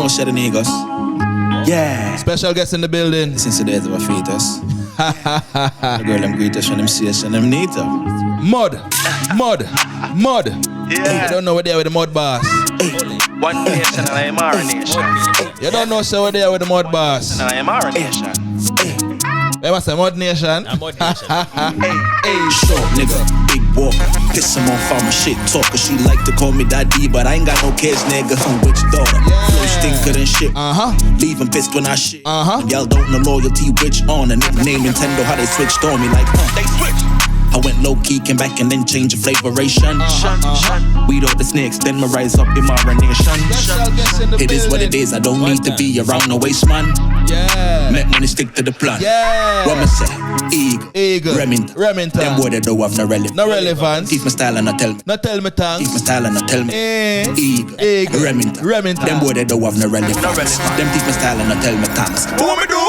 know Shadow Negus. Yeah. Special guest in the building. Since the days of a fetus. The girl them greet us when them see us and them need her. Mud. Yeah. You don't know what they are with the mud boss. One nation and Imara nation. You don't know so what they are with the mud boss. And Imara nation. They must say mud nation. A mud nation. Hey, short nigga, big walk. Piss him off on my shit talk. Cause she like to call me daddy, but I ain't got no kids, nigga. Witch daughter, flow stinker than shit. Leave him pissed when I shit. And y'all don't know loyalty, which on a nickname Nintendo, how they switched on me like, They switch. I went low key, came back and then changed the flavoration. Weed all the snakes, then me rise up in my nation. It is what it is, I don't need to be around no waste man. Yeah. Make money stick to the plan. Yeah. What me say? Eagle. Remington. Them boy they don't have no relevance. No relevance. Teach me style and not tell me. Not tell me thanks. Teach me style and not tell me. Eagle. Remington. Them boy they don't have no relevance. Them teach me style and not tell me thanks. What me do?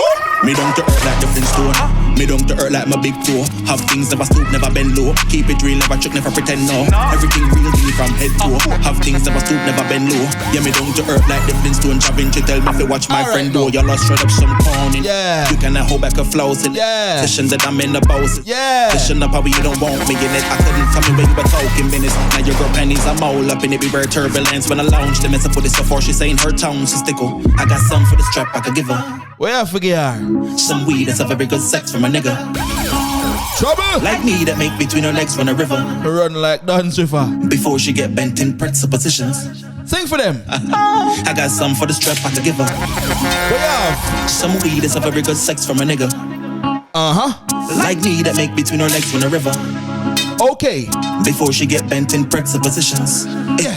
Me down to earth like the Flintstone. Me down to earth like my big toe. Have things never stoop, never bend low. Keep it real, never trick, never pretend no. Everything real deal from head to toe. Have things never stoop, never bend low. Yeah, me down to earth like the Flintstone. Javinci tell me if you watch my friend do. You lost straight up some corny. Yeah. You cannot hold back a flows in it. Yeah. Sessions that I'm in the bows. Yeah. Session up how you don't want me in it. I couldn't tell me where you were talking minutes. Now your girl pennies, I'm all up in it. Beware turbulence when I lounge. The mess up with this before she saying her tongue. She stickle. I got some for the strap I could give her. Where you forget her? Some weed that's a very good sex from a nigga. Trouble. Like me that make between her legs run a river. Run like Don's River. Before she get bent in pretzel positions. Sing for them. I got some for the strap I could give her. Where you have? Some weed that's a very good sex from a nigga. Like me that make between her legs run a river. Okay. Before she get bent in pretzel positions. Yeah.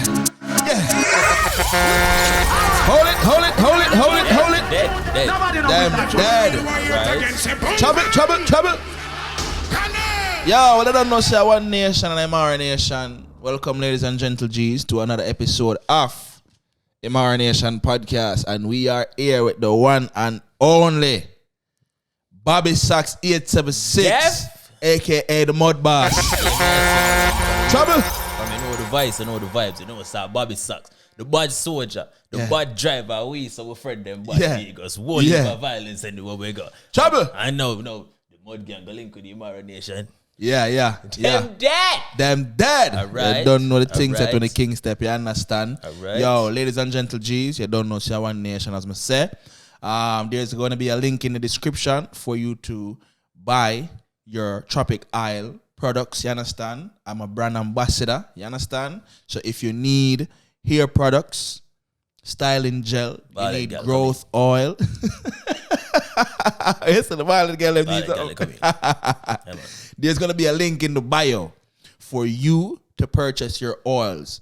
Hold it. Dead. Trouble. Yo, well, I don't know, say One Nation and Imara Nation. Welcome, ladies and gentle G's, to another episode of Imara Nation podcast. And we are here with the one and only Bobby Sachs 876, Jeff? aka the Mud Boss. Trouble. I mean, know the vibes, you know what's up, Bobby Sachs. The bad soldier, the bad driver, we friend them bad Negus. War violence anywhere we go. Trouble. I know, the mud gang go link with the Imara Nation. Yeah. Them dead. All right. You don't know the things that right. when the king step, you understand? All right. Yo, ladies and gentle G's, you don't know Share One Nation as I say. There's going to be a link in the description for you to buy your Tropic Isle products, you understand? I'm a brand ambassador, you understand? So if you need hair products, styling gel, you need growth oil. Yes, the violent girl There's going to be a link in the bio for you to purchase your oils.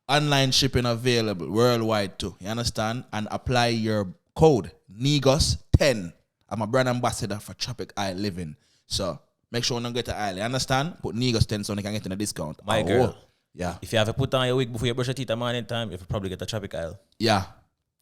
Online shipping available worldwide too. You understand? And apply your code Negus10. I'm a brand ambassador for Tropic Isle Living. So make sure you don't get the aisle. You understand? Put Negus10 so you can get in a discount. My girl. Yeah. If you have to put on your wig before you brush your teeth at morning time, you have probably get a Tropic Isle. Yeah.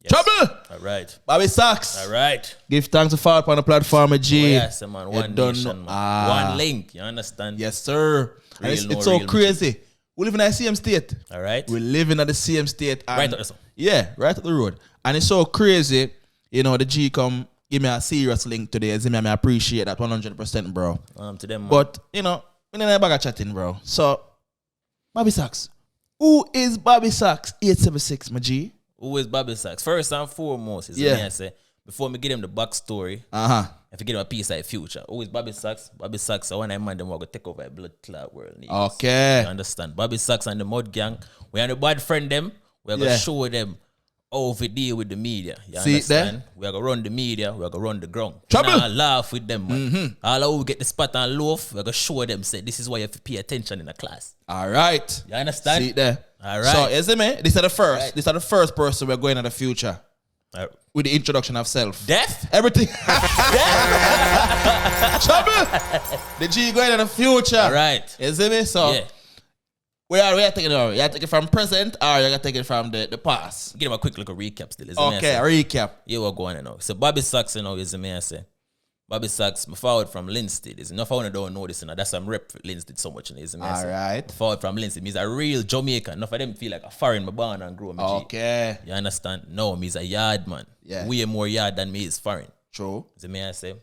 Yes. Trouble! All right. Bobby Sachs. All right. Give thanks to follow up on the platform, G. Oh, yes, man. One nation, man. One link. You understand? Yes, sir. Real, it's so crazy. We live in the same state. All right. We live in the same state. Right up the Yeah, right up the road. And it's so crazy. You know, the G come give me a serious link today. As I appreciate that 100%, bro. To them, man. But, you know, we need a bag of chatting, bro. So, Bobby Sachs. Who is Bobby Sachs 876, my G? Who is Bobby Sachs? First and foremost, is me I say, before me give him the backstory, if you give him a piece of the future. Who is Bobby Sachs? Bobby Sachs, I want to mind them going to take over a blood clot world. Negus. Okay. You understand? Bobby Sachs and the Mud Gang, we are the bad friend them, we're going to show them how to deal with the media. You understand? We're going to run the media, we're going to run the ground. Trouble. We're not laugh with them, man. All of we get the spot and loaf, we're going to show them, say, this is why you have to pay attention in the class. All right. You understand? See it there. All right. So, you see me? This is the first. Right. This is the first person we're going in the future. With the introduction of self. Death? Everything. Trouble. The G going in the future. All right. You see me? So, where are we taking it over? You take it from present or you take it from the past? Give him a quick little recap still. Okay, a recap. Yeah, we're going now. So Bobby Sachs, is the man I say. Bobby Sachs, my forward from Linstead. There's enough I don't know this, and that's some rep Linstead so much. All right. Forward from Linstead means a real Jamaican. Enough of them feel like a foreign, my born and grow. Okay. You understand? No, me's a yard man. Yeah. Way more yard than me is foreign. True. So me I say,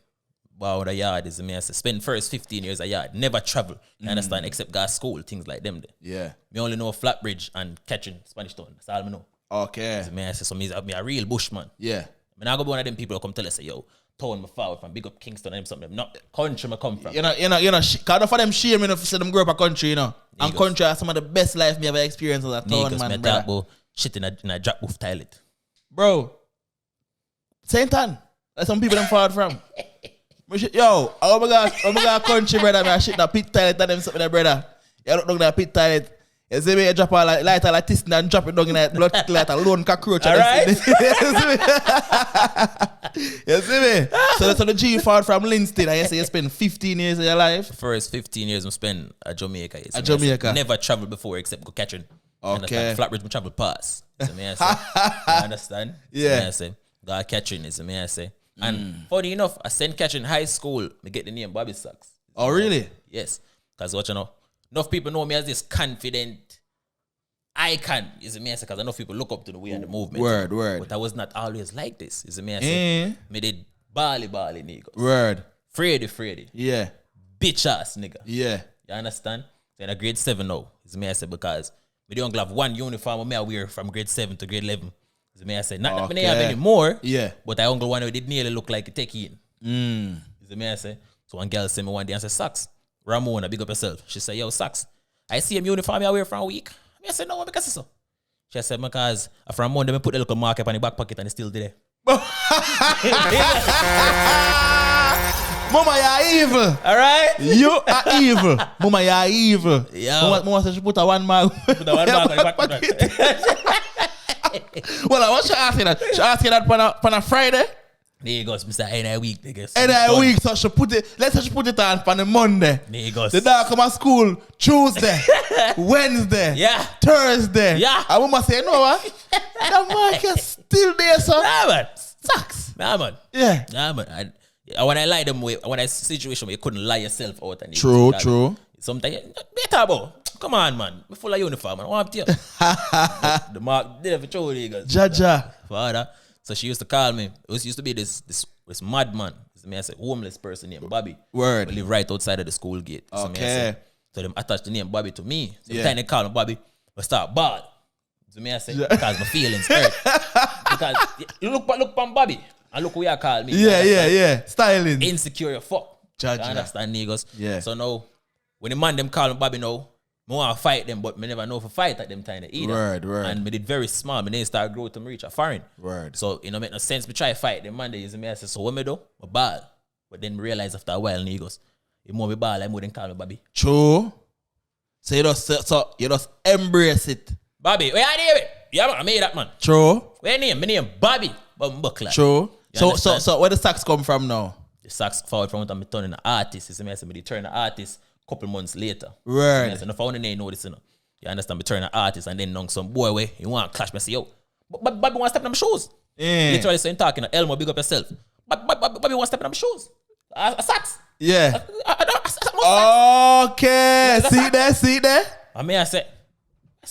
wow, the yard is me I say, spend first 15 years a yard, never travel. You understand? Except go school, things like them. There. Yeah. Me only know Flatbridge and catching Spanish Town. That's all I know. Okay. So me I say, so me a real bushman. Yeah. I mean, I go be one of them people who come tell us, say, yo, town me forward from big up Kingston and something. Not country me come from. Cause for them shame, see them grow up a country, And country are some of the best life me ever experienced as a town, man. Me talk about shit in a drop booth toilet. Bro. Saint Ann. That's some people them forward from. Yo, oh my God, country, brother, man. Shit in a pit toilet and them something there, brother. You look down in a pit toilet. You see me, you drop a lighter like this and drop it down in a blood like a lone cockroach. All right. You see me? So that's the G forward from Linstead. And you say you spend 15 years of your life. The first 15 years I spent at Jamaica. Jamaica. Never traveled before except go catching. Okay. Flatbridge, I travel past. So me I say, you understand? Yeah. So me I say, go catching is me I say. And funny enough, I sent catching high school, me get the name Bobby Sachs. Oh, really? Yes. Because what you know, enough people know me as this confident icon, is it me I say, because enough people look up to the way and the movement. Word. But I was not always like this, is it me I say. Me did bally niggas. Word. Freddy. Yeah. Bitch ass nigga. Yeah. You understand? So in a grade 7 now, is me I say, because we don't have one uniform me I wear from grade 7 to grade 11. Is me I say, not that me have any more. Yeah. But I only one who did nearly look like a techie in. Is me I say. So one girl said me one day and said, Sachs, Ramona, big up yourself. She said, yo, Sachs, I see him uniform I wear for a week. I said, no, because so. She said, because from Monday, I put a little mark up on the back pocket and it's still there. Mama, you're evil. All right? You are evil. Mama, you're evil. Yeah. Mama said she put a one mark. Put a one mark on the back pocket. Well, I want to ask you that. She asked you that on a Friday. Negus, Mr. Any week, niggas. Any week, so she put it. Let's say she put it on a Monday. Negus. The dog come to school Tuesday, Wednesday, Yeah. Thursday. Yeah. And Mama say, no, what? That mark is still there, sir. Nah, man. Sucks. Nah, man. Yeah. Nah, man. When I lie them way, when I situation where you couldn't lie yourself out. And True. Sometimes, better, bro. Come on, man. We're full of uniform, man. What up to you? The mark did have a show, niggas. Jaja. Father. So she used to call me. It used to be this madman. I said homeless person named Bobby. Word. Who live right outside of the school gate. Okay. So them attached the name Bobby to me. So Yeah. every time they call me Bobby, I start ball. So I say, because my feelings hurt. Because you look on Bobby and look who you call me. Yeah. Styling. Insecure fuck. Jaja. You understand, niggas? Yeah. So now, when the man them call me Bobby now, I want to fight them, but me never know if I fight at them time either. Word. And me did very small. Me didn't start growing to reach a foreign. Word. So, make no sense. Me try to fight them Monday. I say, so what me do? I ball. But then me realize after a while, and he goes, you more me ball, I more than call me Bobby. True. So you just embrace it. Bobby, where are you? Yeah, man, I made that man. True. Where name? My name Bobby. But buckler. True. You So where the sacks come from now? The sax forward from me turning an artist. I say, me turn an artist couple months later. Word. So, no found the name know this, You understand? Me turn an artist and then some boy way, you want to clash me, say, yo, Bobby want to step in my shoes. Yeah. Literally saying talking, Elmo, big up yourself. Bobby want to step in my shoes. A sax. Yeah. I Okay. See there. I mean, I said,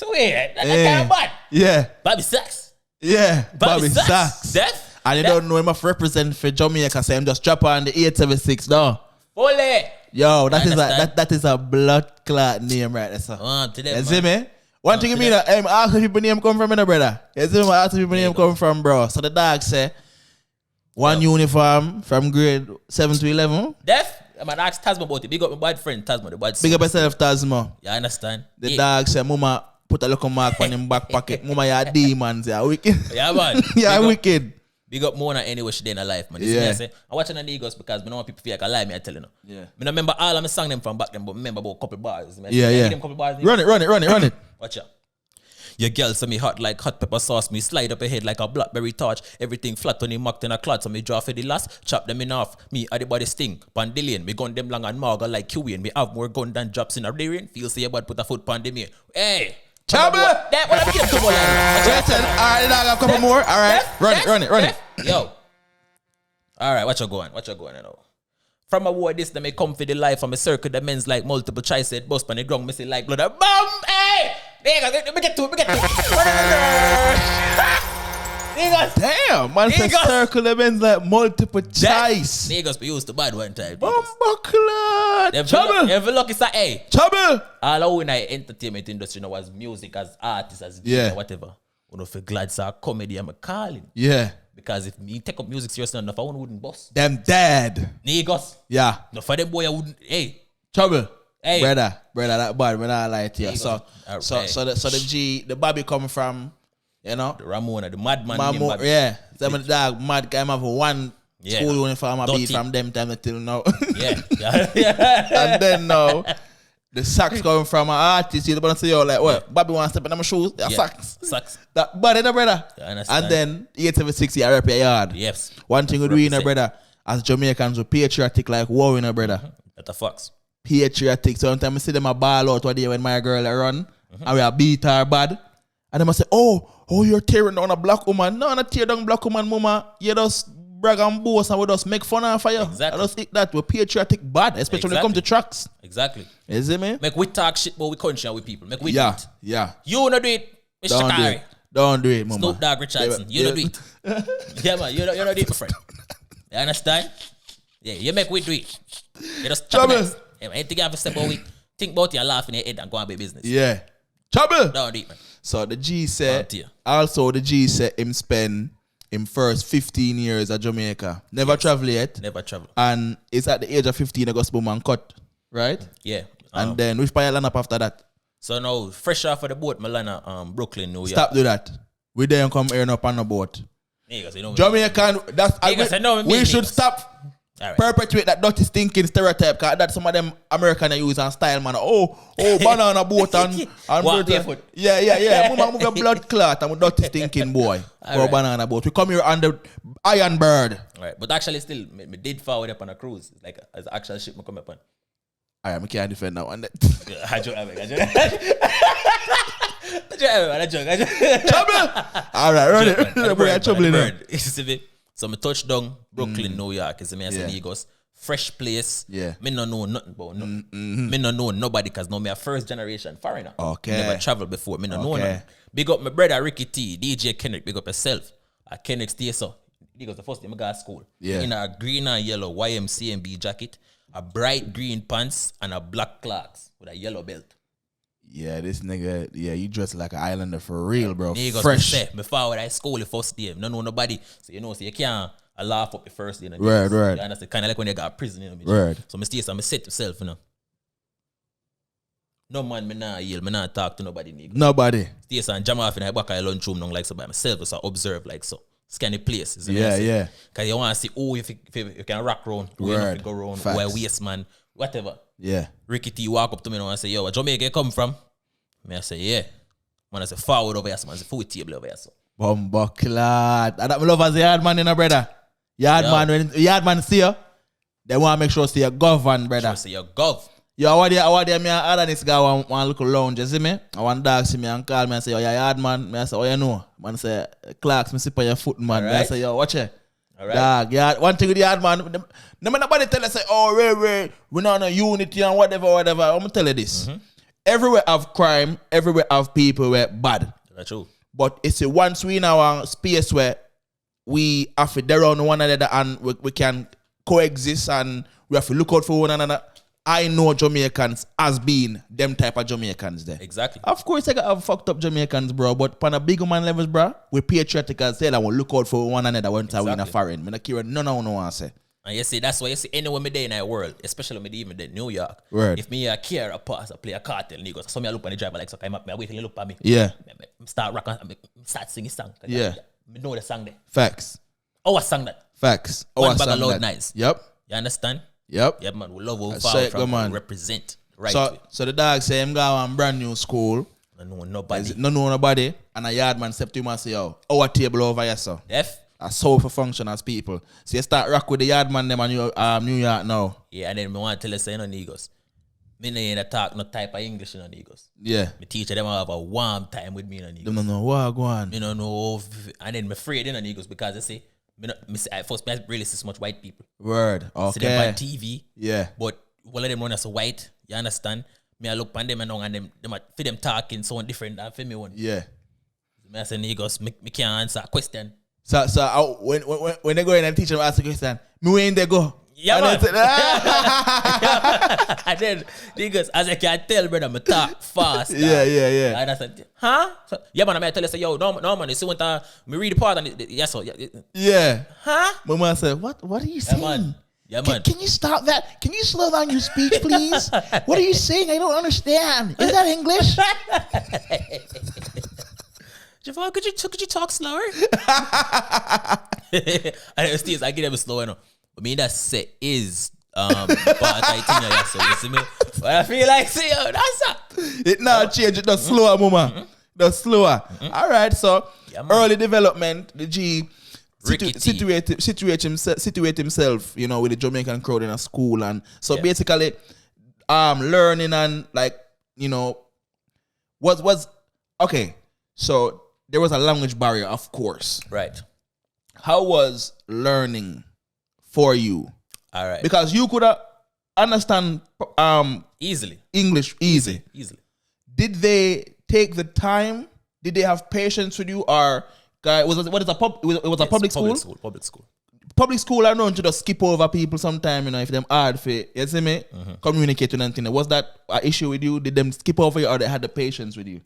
wait, that's kind of bad. Yeah. Bobby Sachs. Yeah. Bobby Sachs. Deaf. And you don't know him to represent for Jamaica, so I'm just drop on the 876 now. Fully. Yo, that is a blood clot name right there, sir. You see me? One thing you mean, ask the people name come from, brother. You see me? Ask the people name come from, bro. So the dog say, one uniform from grade 7 to 11. Deaf? I'm going to ask Tasma about it. Big up my bad friend, Tasma. The bad Big up yourself, Tasma. You understand? The dog say, Mama, put a little mark on him back pocket. Mama, you're a demons. You're wicked. Yeah, man. You're wicked. Big up Mona anyway, she did in her life, man. This is me I say. I'm watching the Negus because I don't want people to feel like I lie, me I tell you. Yeah. I remember all of my song them from back then, but remember about a couple bars. Yeah. Give them couple bars. Run it. Watch out. Your girl say me hot like hot pepper sauce. Me slide up her head like a blackberry torch. Everything flat on the mocked in a clot. So me draw for the last. Chop them in half. Me at the body sting. Pandillion. Me gun them long and marga like Kiwian. Me have more gun than drops in a rain. Feel say about put a foot pandemic. Hey. Chubby! That what I'm getting to more. Alright, dog, have a couple more. Alright. Run it. Yo. Alright, what you going? You know? From a war this, they may come for the life. I'm a circle the men's like multiple choice at bus, but the ground, me say like blood. Bam! Hey! Niggas, me get to it. Niggas. Damn, man said circle events like multiple choice. Niggas be used to bad one time. Bumbleclad. Trouble. Every lucky say, hey. Trouble. All our in the entertainment industry, as music, as artists, as DJ, whatever. You know, for glad say comedy, I'm calling. Yeah. Because if me take up music seriously enough, I wouldn't boss. Them dead. Niggas. Yeah. No, for them boy, I wouldn't. Hey. Trouble. Hey. Brother, that bad. When I lie to you. So the G, the Bobby coming from, you know, the Ramona, the madman. Yeah. Some of the dog mad guy have one school uniform I beat from them time until now. Yeah. And then now the socks coming from an artist, you're gonna say, yo, like what? Bobby wants to step in my shoes, socks. That body, no brother. And then 876 I rep your yard. Yes. One thing we do, you know, brother, as Jamaicans, we patriotic like war, you know, brother. That's a facts. Patriotic. Sometimes I see them a ball out one day when my girl run and we a beat her bad. And they must say, oh, you're tearing down a black woman. No, not tear down black woman, mama. You just brag and boast and we just make fun of you. Exactly. I just think that we're patriotic bad, especially when it comes to tracks. Exactly. You see me? Make we talk shit about we country and we people. Make we do it. Yeah. You not do it, Mr. Kari. Don't do it, mama. Snoop Dogg Richardson. You don't do it. Yeah, man. You don't do it, my friend. You understand? Yeah, you make we do it. You just chop it. Yeah, anything you have to say about it, think about your laugh in your head and go and be business. Yeah. Trouble. Don't do it, man. So the G said, him spend him first 15 years at Jamaica. Never travel yet. Never travel. And it's at the age of 15 I got man cut. Right? Yeah. And then which part you land up after that? So now, fresh off of the boat, Milana, Brooklyn, New York. Stop do that. We don't come here up on the boat. Niggas, you know Jamaican, we should stop perpetuate that dirty stinking stereotype, because that's some of them American use and style, man. Oh, banana boat and walk barefoot. Yeah. Move your blood clot and dirty stinking boy. Go banana boat. We come here on the Iron Bird. Right, but actually still, me did forward up on a cruise. Like, as an actual ship me come up on. I can't defend that one. I joke. Trouble! Alright, run it. Trouble in there. So I touched down Brooklyn, New York. Is me say Negus. Fresh place. Yeah. Me no know nothing about me no know nobody, because now me a first generation foreigner. Okay. Never traveled before. Me no know nothing. Big up my brother Ricky T, DJ Kendrick. Big up yourself. Kendrick stay so. Because the first day I got to school. Yeah. In a green and yellow YMCMB jacket, a bright green pants, and a black Clarks with a yellow belt. Yeah, this nigga, you dress like an islander for real, bro. Niggas fresh. Say, before I school the first day, no know nobody. So so you can't laugh up the first day. You know, right. You understand? Kind of like when you got prison, you know. Right. So I set myself, you know. No man, me nah yell, me nah talk to nobody, nigga. Nobody. Stay and jam off in the back of the lunchroom, like so by myself, so I observe like so. Scan the place. Yeah. Because you want to see, if you can rock round, who you go round, who a waste man, whatever. Yeah. Ricky T walk up to me and say, yo, where Jamaica you come from? Me I say, yeah. Man, I say, forward over here, man. I say, food table over here, so. Bumbucklad. And that me love as a yard man, you know, brother. When yard man see you, they want to make sure see you govern, brother. Sure see you gov. Yo, I want me and other this guy one little lounge, you see me? I want dog see me and call me and say, yo, you yard man. Me I say, oh, you know? Man say, Clarks, me sip on your foot, man. Right. Me I say, yo, watch it. All right. Dog, yeah, one thing with the yard man, nobody tell us, say, oh, we're not on unity and whatever. I'm going to tell you this. Mm-hmm. Everywhere have crime, everywhere have people where bad. That's true. But it's a once we in our space where we have to dare on one another and we can coexist and we have to look out for one another. I know Jamaicans as being them type of Jamaicans there. Exactly. Of course, I got fucked up Jamaicans, bro. But on a bigger man levels, bro, we patriotic as hell and we look out for one another when we in a foreign. I don't care none of no one say. And you see, that's why you see anywhere me day in the world, especially me even in New York. Word. If me care a pass, I play a cartel, niggas. So me I look on the driver like so I'm up, me I wait till he look at me. Yeah. Me start rocking, me start singing song. Yeah. Me know the song there. Facts. Oh, I sang that. Facts. One bag of loud nice. Yep. You understand? Yep. Yeah, man. We love how Say far from man. represent. Right. So the dog say him go on brand new school. I know nobody. No nobody. And a yard man step to him and say, yo, our table over here, so. F. A soul for function as people. So you start rock with the yard man them and New York now. Yeah, and then me want to tell you say, you know, Negus. Me no ain't talk no type of English, you know, Negus. Yeah. Me teacher them have a warm time with me, you know, Negus. Them no know what go on. Me no know. And then me afraid, you know, Negus, because they say, I first I really see so much white people. Word. See them Okay. on TV. Yeah. But all of them run as a white. You understand? Me I look on them and them for them talking so different than for me one. Yeah. Me I say Negus, me can't answer a question. So when they go in and teach them ask the question, me where in they go? Yeah, And man. they say, And then Negus, as I can tell, brother, me talk fast. Yeah. And I said, huh? So, yeah, man, I tell you, say, yo, no, man, you see when me read the part and yes, so, Yeah. huh? Mama said, what are you saying? man. Yeah, man. Can you stop that? Can you slow down your speech, please? What are you saying? I don't understand. Is that English? Javon, could you talk slower? And Steve, I get them slower now. But me that say is but I think that's so you see me. But I feel like see yo, that's that. It now change it the slower, mama. The slower. All right, so Yeah, man. early development, the G Ricky T. situate himself, you know, with the Jamaican crowd in a school, and so Yeah. basically, learning and like, you know, was okay. So there was a language barrier, of course. Right. How was learning for you? All right. Because you could understand Easily. English easy. Did they take the time? Did they have patience with you, or guy was it a public school? Public school. Public school are known to just skip over people sometime, you know, if them hard for you see me? Communicate and anything. Was that an issue with you? Did them skip over you, or they had the patience with you?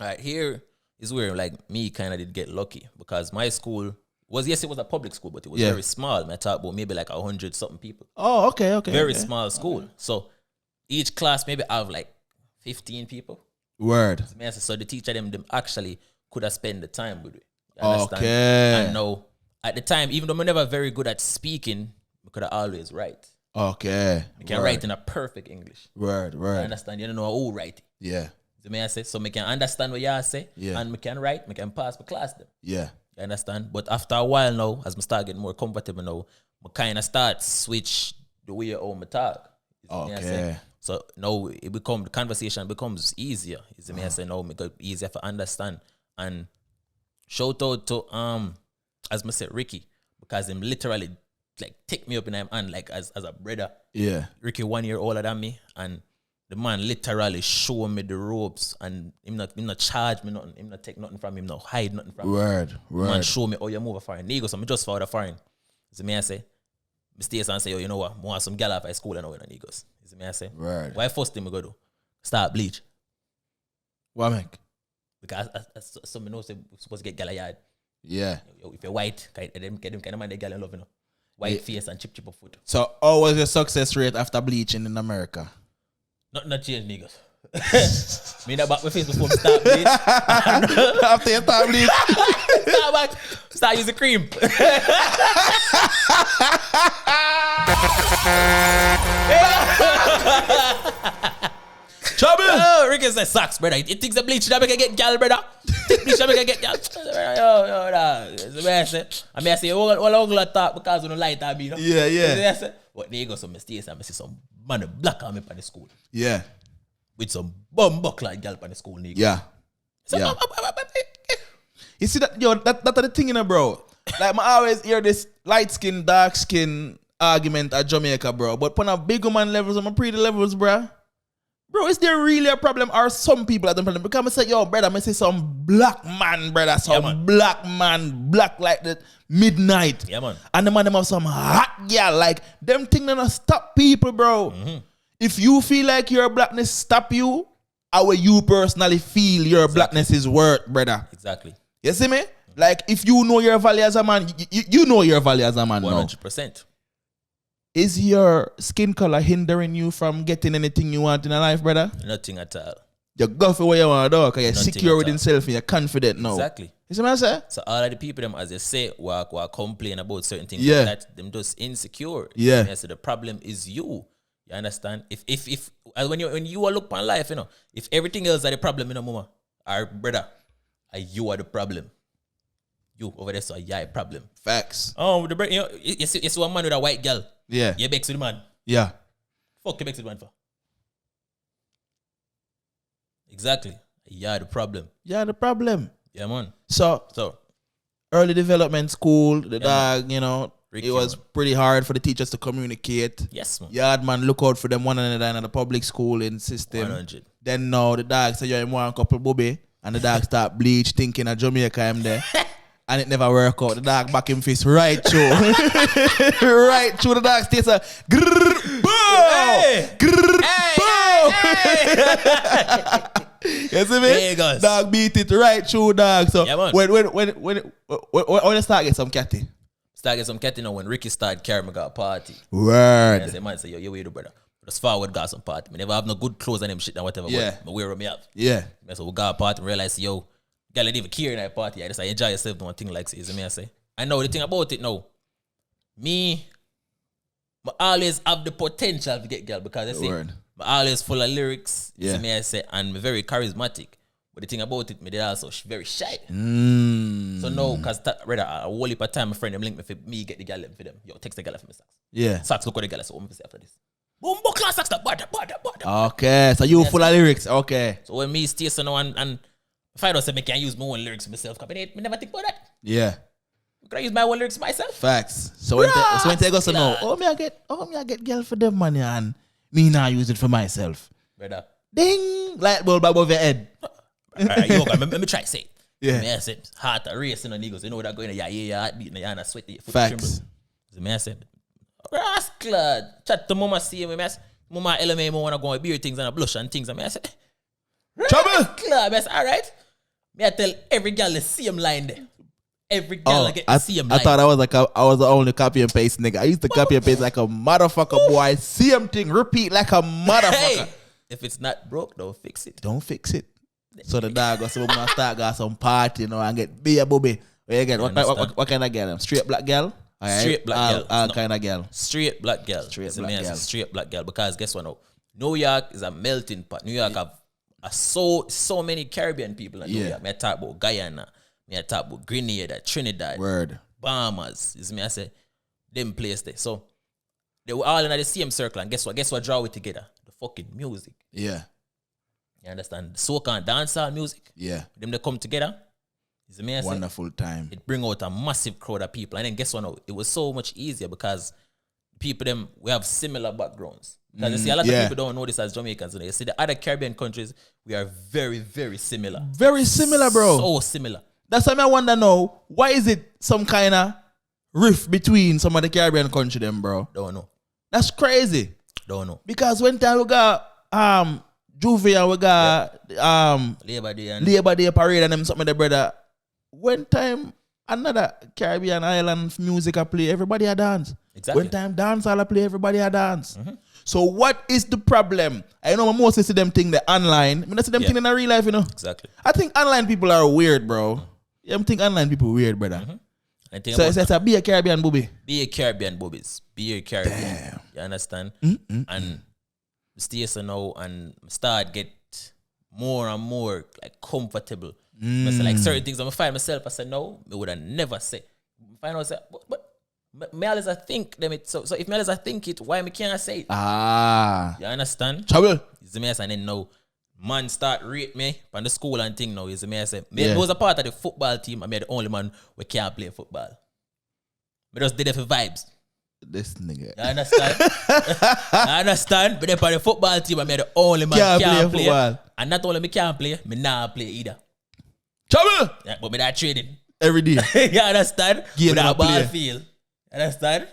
All right, here is where like me kind of did get lucky because my school was it was a public school, but it was Yeah. very small. I talk about maybe like 100 something people. Oh, okay. Very okay. small school. So each class maybe have like 15 people. Word. So the teacher them actually could have spent the time with it. You understand? Okay. And now at the time, even though I'm never very good at speaking, we could have always write. Okay. I can write in a perfect English. Word. You understand? You don't know how write it. Yeah. So me I say, so me can understand what you say, Yeah. and me can write, me can pass my class them. Yeah. You understand? But after a while now, as I start getting more comfortable now, I kind of start switch the way how I talk. You see me I say? Okay. So now the conversation becomes easier. You see me I say? Now make it easier to understand. And shout out to as I said, Ricky, because him literally like take me up in him hand like as a brother. Yeah. Ricky 1 year older than me, and the man literally show me the ropes, and him not charge me nothing, him not take nothing from him, not hide nothing from me. Word. Man show me how you move a foreign. Negus, I'm just for the foreign. So me I say, stay and say, yo, you know what? I want some gal off high school and know in Negus. So me I say, Word. why first thing we go do? Start bleach. What make? Because some know say we're supposed to get gal a yard. Yeah. Yo, if you're white, get them kind of man they gal in love, you know. White face and chip of foot. So, how was your success rate after bleaching in America? Not change niggas. Me that back my face before we start bleach. After you start bleach? Start using cream. Trouble! Oh, Ricky said sucks, brother. It thinks the bleach that we can get gal, brother. Bleach that we can get gal. Yo, nah. I mean, I say, all ugly talk because we don't like that, you know? Yeah. But they go some mistakes and I see some man black on me on the school. Yeah. With some bum buckler gal on the school, nigga. Yeah. So, Yeah. You see that, yo, that's the thing, you know, bro. Like, I always hear this light skin, dark skin argument at Jamaica, bro. But on a big man levels, on my pretty levels, bro. Bro, is there really a problem, or some people at the problem? Because I say, yo, brother, I say some black man, brother, some man. black man, black like the midnight. Yeah, man. And the man them have some hot girl, like them thing gonna stop people, bro. If you feel like your blackness stop you, how will you personally feel your blackness is worth, brother? Exactly. You see me? Like, if you know your value as a man, you know your value as a man now. 100%. Is your skin color hindering you from getting anything you want in a life, brother? Nothing at all. You go for what you want to do because you're Nothing secure at with all. yourself and you're confident now. Exactly. You see what I say? So all of the people them, as they say, who complain about certain things Yeah. like that, them just insecure. Yeah. Yeah, so the problem is you. You understand? If when you are look upon life, you know, if everything else are the problem, you know, mama, or brother, you are the problem. You over there, so you are a problem. Facts. Oh, you know, you see one man with a white girl. Yeah. You bex with the man. Yeah. Fuck you bex with the man for. Exactly. You are the problem. Yeah, the problem. Yeah, man. So, So early development school, the dog, you know, Ricky, it was pretty hard for the teachers to communicate. Yes, man. Yard man, look out for them one another in the public schooling system. 100. Then now the dog say you're in one couple booby, and the dog start bleach thinking a Jamaica am there. And it never work out. The dog back him fist right through. Right through the dog stays a grrr, boom! You see me? Negus. Dog beat it right through dog. So Yeah, man. when you start get some catty. Start get some cat, you know, when Ricky started carrying me got a party. Word. I say, man, say, yo, you wait, brother. Just forward got some party. Me never have no good clothes and them shit and whatever. Yeah. But wear me up. Yeah. So we got a party and realize, yo, girl didn't even care in that party. I just enjoy yourself doing thing like this. I say. I know the thing about it now. Me, I always have the potential to get girl because I say, Word. I always full of lyrics. Yeah. Yeah. I say, and I'm very charismatic. But the thing about it, me they also very shy. Mm. So no, because rather a whole heap of time my friend them link me for me get the girl for them. Yo, text the girl for me Sax. Yeah. Sax look at the girl so I'm say after this. Boom, class Sax that bad. Okay. So you full of lyrics. Okay. So when me stay so now and if I don't say me can use my own lyrics myself, because me never think about that. Yeah. Can I use my own lyrics myself? Facts. So when they go so know, me I get girl for them money and me now use it for myself. Brother. Ding! Light bulb above your head. Alright, yo, let me try to say it. Yeah. Me I said, heart a racing on Negus. You know what I'm going to yeah, heart beating, and I sweat. Facts. So me I said, rascal, chat to mama see me. I said, mama LMA, want to go and beer things and a blush and things. And I said, Trouble! rascal. I said, alright. Me I tell every girl the same line there. Every girl I get the same line. I thought I was the only copy and paste nigga. I used to copy and paste like a motherfucker, boy. Same thing, repeat like a motherfucker. Hey, if it's not broke, don't fix it. Don't fix it. So the dog goes, so when I start got some party, you know, and get beer booby. Where you get what kind of girl? Straight black girl? Straight black girl. All No. kind of girl. Straight black girl. Straight So black me I say girl. straight black girl. Because guess what now? New York is a melting pot. New York have so many Caribbean people in New Yeah. York. Me I talk about Guyana. Me I talk about Grenada, Trinidad, Word. Bahamas. You see me I say them place there. So they were all in the same circle. And guess what? Guess what draw it together? The fucking music. Yeah. You understand? Soca and dancehall music. Yeah. Them they come together. You see me I say Wonderful time. it bring out a massive crowd of people. And then guess what now? It was so much easier because people them we have similar backgrounds. Because you see a lot yeah. of people don't know this as Jamaicans. You see the other Caribbean countries, we are very, very similar. Very similar, bro. So similar. That's why I wonder now, why is it some kind of rift between some of the Caribbean country them, bro? Don't know. That's crazy. Don't know. Because when time we got Juvie and we got Labor Day and Labor Day parade and them something the brother. When time another Caribbean island music I play, everybody a dance. Exactly. When time dance all I play, everybody a dance. So what is the problem? I know I mostly see them thing the online. I don't see them thing in the real life, you know. exactly. I think online people are weird, bro. I think online people weird, brother. I think So about it's a be a Caribbean booby. be a Caribbean bobbies. Be a Caribbean. Damn. You understand? And stay so now and start get more and more like comfortable. I say, like certain things I find myself, I said no, I would have never say. Find out say, but me always I think them it so if me always I think it, why me can't say it? Ah. You understand? Trouble. You see me I say, and then now man start rate me on the school and thing now. You see me I say, me Yeah. was a part of the football team and me the only man we can't play football. Me just did it for vibes. This nigga. You understand? You understand? But then for the football team, I'm the only man Can't can't play play. football. And not only me can't play, me not play either. Trouble. Yeah, but me not trading. Every day. You understand? Game With a not ball play. field. You understand?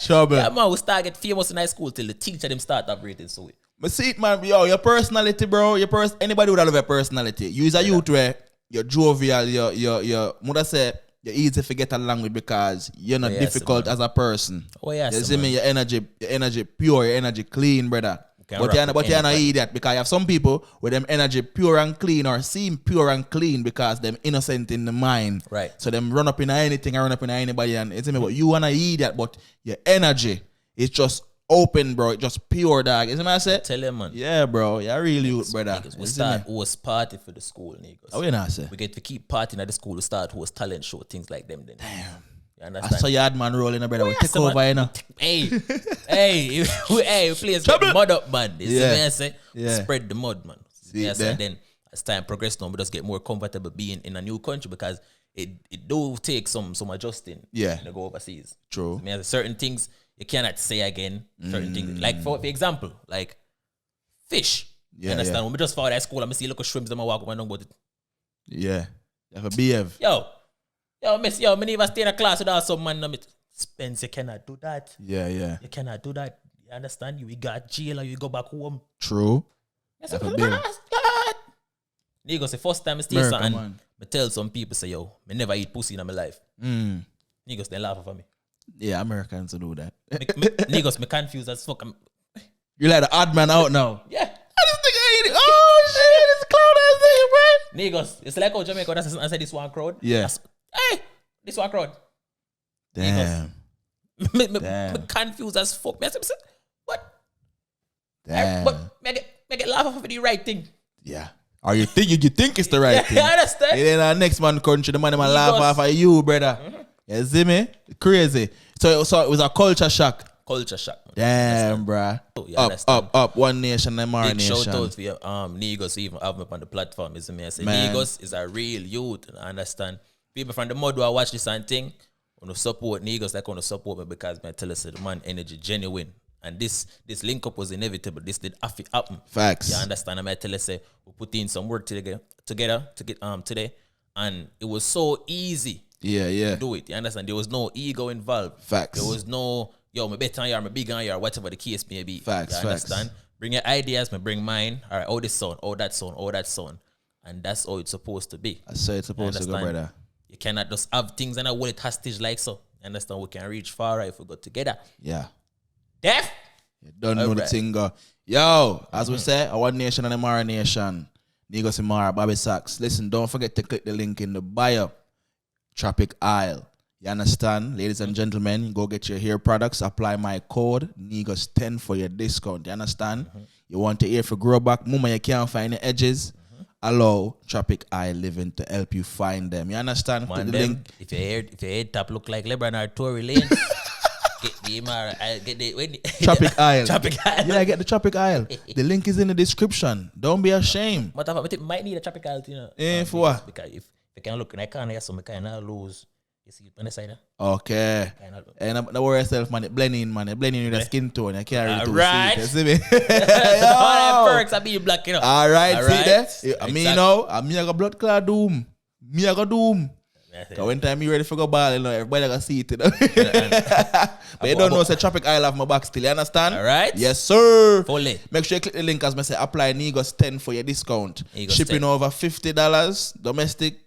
Trouble. Yeah, man, we start get famous in high school till the teacher them start operating so. But see it, man, yo, your personality, bro. Anybody would have a personality. You is a youth where you're jovial, you're mother say you're easy to get along with because you're not Oh, yes, difficult man. as a person. Oh, yes, You see man. me, your energy pure, your energy clean, brother. Can But rock you're with not anybody. idiot because you have some people with them energy pure and clean or seem pure and clean because them innocent in the mind. Right. So them run up in anything and run up in anybody and you see me, but you wanna idiot, but your energy is just open, bro. It's just pure, dog. You see me I say? Tell them, man. Yeah, bro. You're really youth, brother. Niggas, we You see start me? host party for the school, niggas. How you not say? We get to keep partying at the school. We start host talent show, things like them. Then. Damn. You I understand? saw yard man rolling, brother. We Yes, take over, man. you know. Hey, hey, we please get Trouble. mud up, man. You see Yeah. me I say? Yeah. Spread the mud, man. See it Yes, there? and then as time progresses now, we just get more comfortable being in a new country because it do take some adjusting. Yeah. To go overseas. True. I mean, certain things you cannot say again. Certain things, like for example, like fish. Yeah, understand? yeah. When we just found at school, I'm see look at shrimps and I walk around about it. Yeah. You have a behave. Yo, me never stay in a class without some man. Spence, you cannot do that. Yeah, yeah. You cannot do that. You understand? You got jail or you go back home. True. Yes, Have a behave. Negus, the first time I stay America, something, man. I tell some people, say, yo, me never eat pussy in my life. Negus, they laugh for me. Yeah, Americans do that. Negus, me confused as fuck. You like the odd man out now. Yeah. I just think I eat it. Oh, shit. It's clown ass thing, bro. Negus, it's like how Jamaica, I said this one crowd. Yeah. Hey, this one crowd. Damn. Me Damn. confused as fuck. Me say, what? Damn. But me get laugh for the right thing. Yeah. Or you think it's the right thing. I understand. And then our next man country, the man laugh off at you, brother. You see me? Crazy. So it was a culture shock. Culture shock. Damn, bruh. You Up, understand? up, One Nation, Imara Big Nation. shout out for you, Negus, even have me up on the platform. You see me? I say, Man. Negus is a real youth. I understand. People from the mud who watch this and thing, want to support Negus, like want to support me because I tell us the man energy genuine. And this link up was inevitable. This did have to happen. Facts. You understand? I tell us say we put in some work together to get today, and it was so easy. Yeah, yeah. To do it. You understand? There was no ego involved. Facts. There was no yo, me better on you, me big on you, or whatever the case may be. Facts, You facts. understand? Bring your ideas, me bring mine. All right, oh this sound, oh that sound, oh that sound, and that's how it's supposed to be. That's how it's supposed to go, Understand? brother. You cannot just have things and hold it hostage like so. You understand? We can reach far if we go together. Yeah. Deaf. You don't know the Alright. thing go. Yo, as we say, our One Nation and Imara Nation. Negusimara, Bobby Sachs. Listen, don't forget to click the link in the bio. Tropic Isle. You understand? Ladies and gentlemen, go get your hair products. Apply my code, Negus10 for your discount. You understand? You want to hair for grow back. Mama, you can't find the edges. Allow Tropic Isle Living to help you find them. You understand? Man, Click the them, link. if your head top look like LeBron or Tory Lane, get the Imara, get the Tropic Isle. Tropic Isle. Yeah, get the Tropic Isle. The link is in the description. Don't be ashamed. But I think might need a Tropic Isle, you know. Eh, for what? Because if you can look in the corner, so I kind of lose. You see it on the side, Okay. kind of. And don't worry yourself, man. It blending, man. It blending with the skin tone. You can't really Alright. see it. You see me? All that perks are being black, you know. All right, see there? Exactly. Me now, me I got blood clot doom. Me I got doom. Cause when time you ready for go ball, you know, everybody got see it. You know? But you don't know, say Tropic Isle have my back still. You understand? Alright. Yes, sir. Fully. Make sure you click the link as I say apply Negus10 for your discount. Negus Shipping 10. over $50 domestic.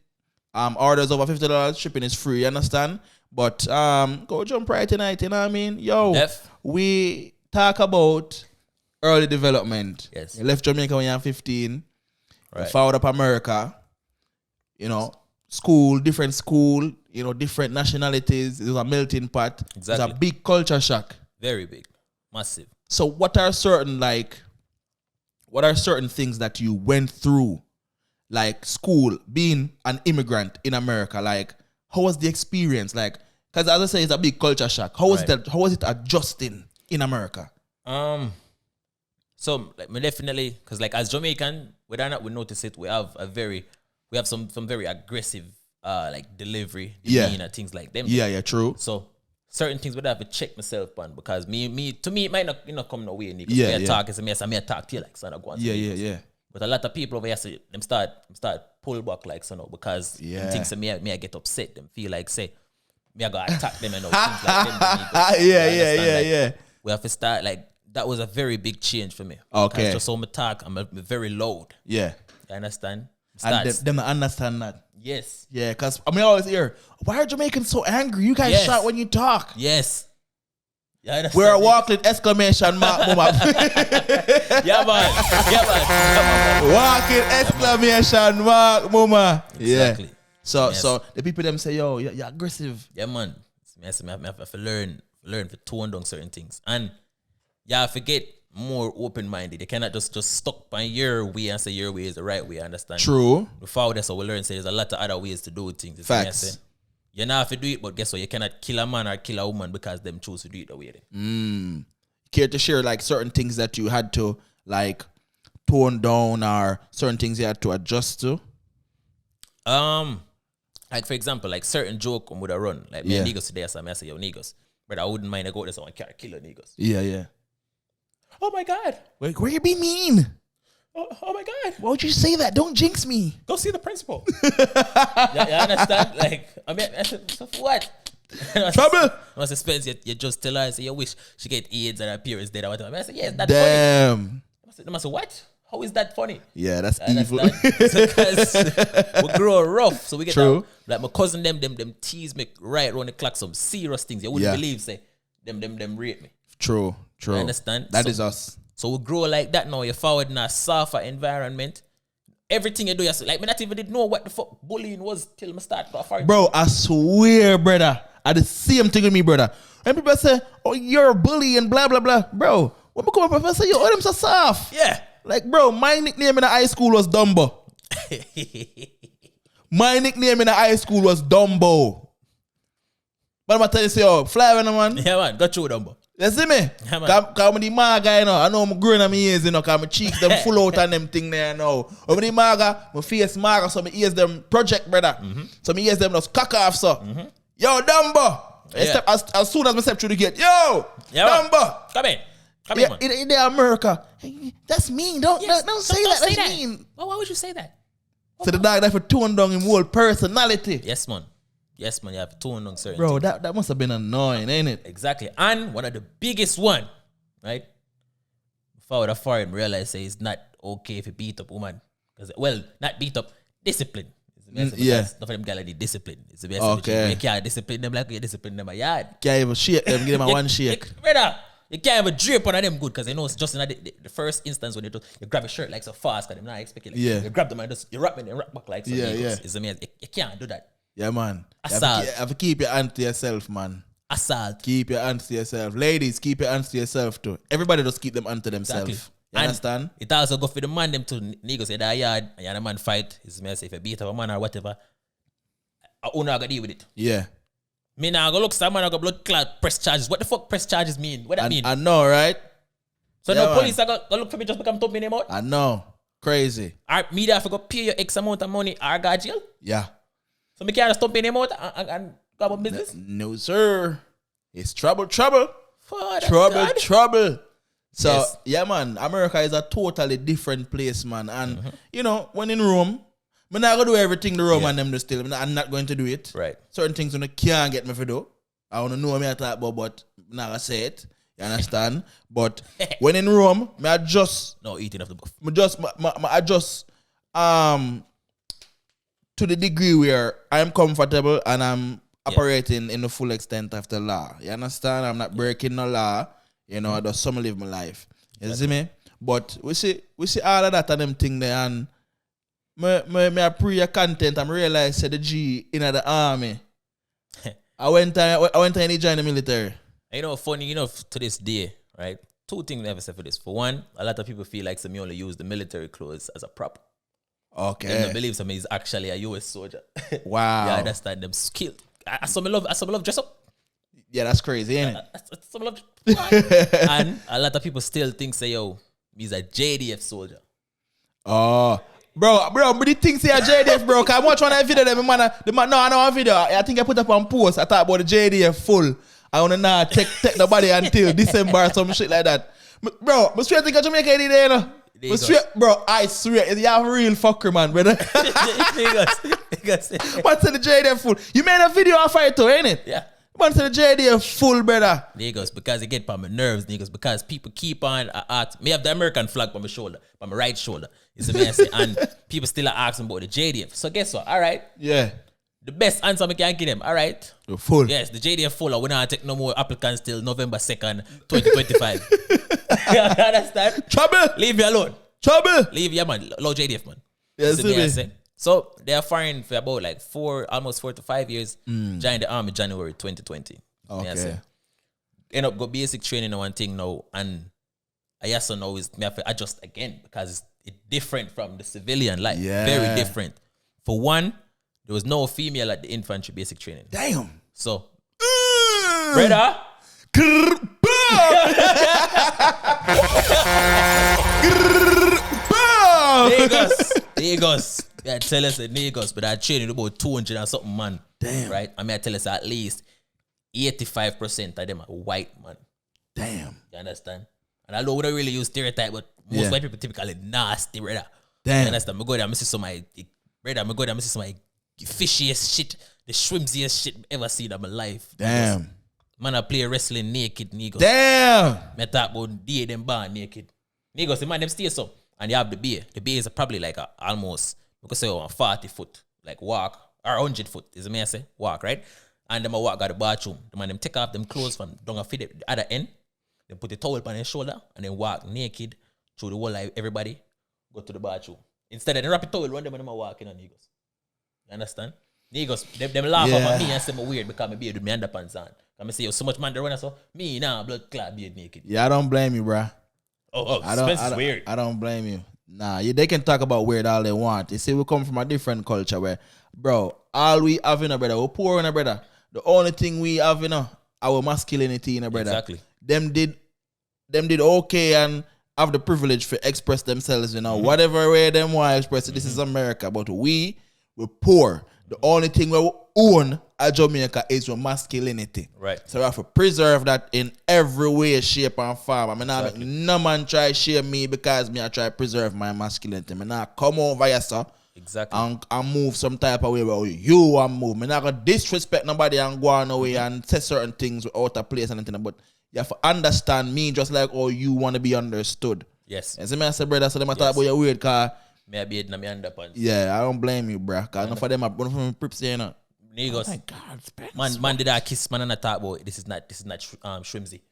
Orders over $50. Shipping is free. You understand? But go jump right tonight. You know what I mean? Yo, Def. we talk about early development. Yes. You left Jamaica when you were 15. You Right. followed up America. You know, different school. You know, different nationalities. It was a melting pot. It Exactly. was a big culture shock. Very big. Massive. So what are certain things that you went through, like school, being an immigrant in America? Like, how was the experience? Like, because as I say, it's a big culture shock. How was Right. that? How was it adjusting in America? So like me definitely, because like as Jamaican, whether or not we notice it, we have some very aggressive like delivery, Yeah. demeanor, things like them. Yeah, true. So certain things would have to check myself on because to me it might not come no way. Because Yeah, me yeah. talk is me, I may talk to you like son of go on. Yeah. But a lot of people over here say them start pull back like so now because them things me I get upset. Them feel like say me I go attack them and all things like them. You understand? Like, we have to start like that was a very big change for me. Okay. Because just so me talk, I'm very loud. Yeah. You understand? And Starts- them understand that. yes. Yeah, because I always hear, why are Jamaicans so angry? You guys Yes. shout when you talk. Yes. You understand? We're walking exclamation mark, mama. Yeah, man. Yeah, man. Come on, man. Walking exclamation mark, mama. Exactly. Yeah. So Yes. so the people them say, yo, you're aggressive. Yeah, man. I have to learn to tone down certain things. And you have to get more open-minded. You cannot just stuck by your way and say your way is the right way, understand? True. Before that, so we learn say there's a lot of other ways to do things. You see me, I Facts. say? You know have to do it, but guess what? You cannot kill a man or kill a woman because them choose to do it the way they. Care to share like certain things that you had to like tone down or certain things you had to adjust to? Like for example, like certain joke would have run. Like me Yeah. and Negus today, so I say, yo, Negus. But I wouldn't mind to go there someone can't kill a Negus. Yeah. Oh my god. Where you be mean? Oh my god. Why would you say that? Don't jinx me. Go see the principal. you understand? Like, I mean, I said, so for what? Trouble. Once expense, you just tell her, I say, you wish she get AIDS and her parents dead or whatever. I said, yes, that's Damn. funny. I said, what? How is that funny? Yeah, that's You evil. understand? Because we grow rough, so we get True. like my cousin them tease me right around the clock some serious things. You wouldn't Yeah. believe, say, them rape me. True. You understand? That So- is us. So we grow like that now. You're forward in a softer environment. Everything you do, you like me not even did know what the fuck bullying was till me start to Bro, I swear, brother. I the same thing with me, brother. When people say, oh, you're a bully and blah, blah, blah. Bro, when I come up and say, yo, them so soft. Yeah. Like, bro, my nickname in the high school was Dumbo. My nickname in the high school was Dumbo. But I'm going to tell you, say, yo, fly when man. Yeah, man. Got you, Dumbo. You see me? Yeah, man. Cause I'm the maga, you know. I know I'm growing on my ears, you know, cause my cheeks them full out and them thing there now. I'm the maga, my face maga, so my ears them project, brother. So my ears them just cock off, so. Yo, Dumbo. Yeah. As soon as I step through the gate, yo, Yeah, man. Dumbo. Come in. Come Yeah, in, man. in America. Hey, that's mean. Don't say that. That's mean. Well, why would you say that? So the dog that for tone down him whole personality. Yes, man. Yes, man. You have to tone on certain Bro, that must have been annoying, ain't it? Exactly. And one of the biggest one, right? Before the foreign realize say it's not okay if you beat up woman. Because well, not beat up, discipline. Yeah. Not for them guys like discipline. It's the best. Okay. You can't discipline them like you discipline them a yard. Can't even shake them, give them a one shake. Brother, you can't even drape on them good because you know it's just in the first instance when you grab a shirt like so fast because they're not expecting. Like, Yeah. You grab them and just you wrap them and wrap back like so. Yeah, yeah. It's amazing. You can't do that. Yeah, man. You Assault. have to keep your hand to yourself, man. Assault. Keep your hands to yourself. Ladies, keep your hands to yourself too. Everybody just keep them hand to themselves. Exactly. You understand? It also go for the man them to negotiate that yard and you and a man fight. It's me say if you beat up a man or whatever, I own not gonna deal with it. Yeah. Me now go look some man I got blood clot press charges. What the fuck press charges mean? What that mean? I know, right? So yeah, no man. police I go look for me just because I'm thumping them out. I know. Crazy. Or me there if I go pay you X amount of money or go jail. Yeah. So me can't just thumping them out and go about business. No, sir. It's trouble. Father God. Trouble. So, Yes. yeah, man, America is a totally different place, man. And, you know, when in Rome, I'm not going to do everything the Roman them do still. I'm not going to do it. Right. Certain things you can't get me for do. I want to know what I talk about, but I'm not going to say it. You understand? But when in Rome, I adjust, No eating of the buff. I adjust to the degree where I'm comfortable and I'm operating in the full extent of the law. You understand? I'm not breaking the law. You know, I just some live my life. You see me? But we see all of that and them thing there, and me pre your content and realize the G in the army. I went and join the military. You know, funny enough to this day, right? Two things never said for this. For one, a lot of people feel like some only use the military clothes as a prop. They Okay. don't believe some is actually a US soldier. Wow. Yeah, I understand them skill. I some love dress up. Yeah, that's crazy, ain't it? Some love and a lot of people still think say, yo, he's a JDF soldier. Oh. Bro, but the thing say a JDF, bro. Cause I watch one of the video them man, no, I know one video. I think I put up on post. I talk about the JDF full. I wanna not take the body until December or some shit like that. Bro, but straight think of Jamaica any day, you know? But straight, bro, I swear, you have a real fucker, man, brother. What's the JDF full? You made a video of it too, ain't it? Yeah. What's the JDF full, brother? Niggas, because it get on my nerves, niggas, because people keep on me have the American flag on my shoulder, on my right shoulder. Is the man say, and people still are asking about the JDF. So guess what? All right. Yeah. The best answer I can give them. All right. You're full. Yes, the JDF full. We're not take no more applicants till November 2nd, 2025. You understand? Trouble. Leave me alone. Trouble. Leave your man. Low JDF, man. Yes, See me, I me. say. So they're foreign for about like almost 4 to 5 years. Joined the army January 2020. Me I say. Okay. End up go basic training on one thing now, and I also know is me have to adjust again because it's different from the civilian life. Yeah. Very different. For one, there was no female at the infantry basic training. Damn. So, brother, Negus. You Yeah, tell us that Negus, but I training about 200 and something man. Damn. Right? I mean, I tell us at least 85% of them are white man. Damn. You understand? And I know we don't really use stereotype, but most white people typically nasty, brother. Damn. You understand? I go there, I see some of my brother, I go there, I see some of my fishiest shit, the shrimsiest shit ever seen in my life. Damn. Man, I play wrestling naked, Negus. Damn. I talk about day them born naked. Negus, the man them stay so. And you have the beer. The beer is probably like almost, we could say 40 foot, like walk, or 100 foot, is the man say, walk, right? And them a walk out the bathroom. The man them take off them clothes from down a feet the other end, then put the towel on their shoulder, and then walk naked through the whole life, everybody go to the bathroom. Instead of the wrap the towel around them and them a walking on Negus. You understand? Negus, them laugh at me and say me weird because my beard with my underpants on. I say, yo, so much man they run so me now blood clot beard naked. Yeah, I don't blame you, bruh. Spencer's weird. I don't blame you. Nah, they can talk about weird all they want. You see, we come from a different culture where, bro, all we have in a brother, we're poor in a brother. The only thing we have in our masculinity in a brother. Exactly. Them did okay and have the privilege to express themselves, whatever way them want to express it. This is America, but we're poor. The only thing we own at Jamaica is your masculinity. Right. So we have to preserve that in every way, shape, and form. I mean, exactly. No man try to shame me because me I try to preserve my masculinity. I mean, come over here, sir. Exactly. And move some type of way where you want to move. I'm not going to disrespect nobody and go on away and say certain things out of place and anything. But you have to understand me just like how you want to be understood. Yes. And so me I say, brother, so them talk about your weird car. Me a beard in my underpants. Yeah, I don't blame you, bro. Because enough of them are one of them prips here, Negus. Oh my God, Spence. Man did I kiss man and I talk about this is not shrimsy.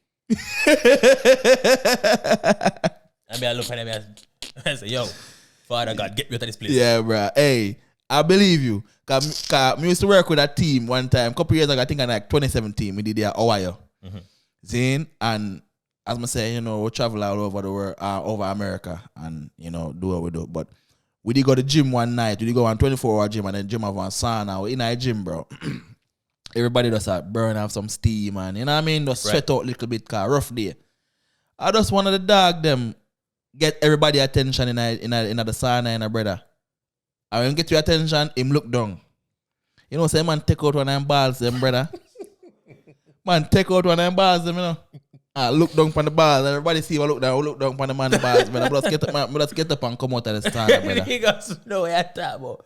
I look at him and I say, yo, Father God, get me out of this place. Yeah, bro. Hey, I believe you. Cause me used to work with a team one time, a couple years ago, I think in like 2017, we did the Ohio. Zane, and as I say, we travel all over the world, over America, and do what we do. But we did go to the gym one night. We did go on 24-hour gym, and then gym have one sauna. We in our gym, bro. Everybody just burn off some steam, and you know what I mean? Just sweat out a little bit, cause rough day. I just wanted the dog them get everybody attention in the sauna, in a brother. I when get your attention, him look down. Say man take out one of them balls, them brother. Man take out one of them balls, them, look down on the bars. Everybody see what look down on the man bars. Man, let's get up and come out of the stand, brother. He got no way at that, bro.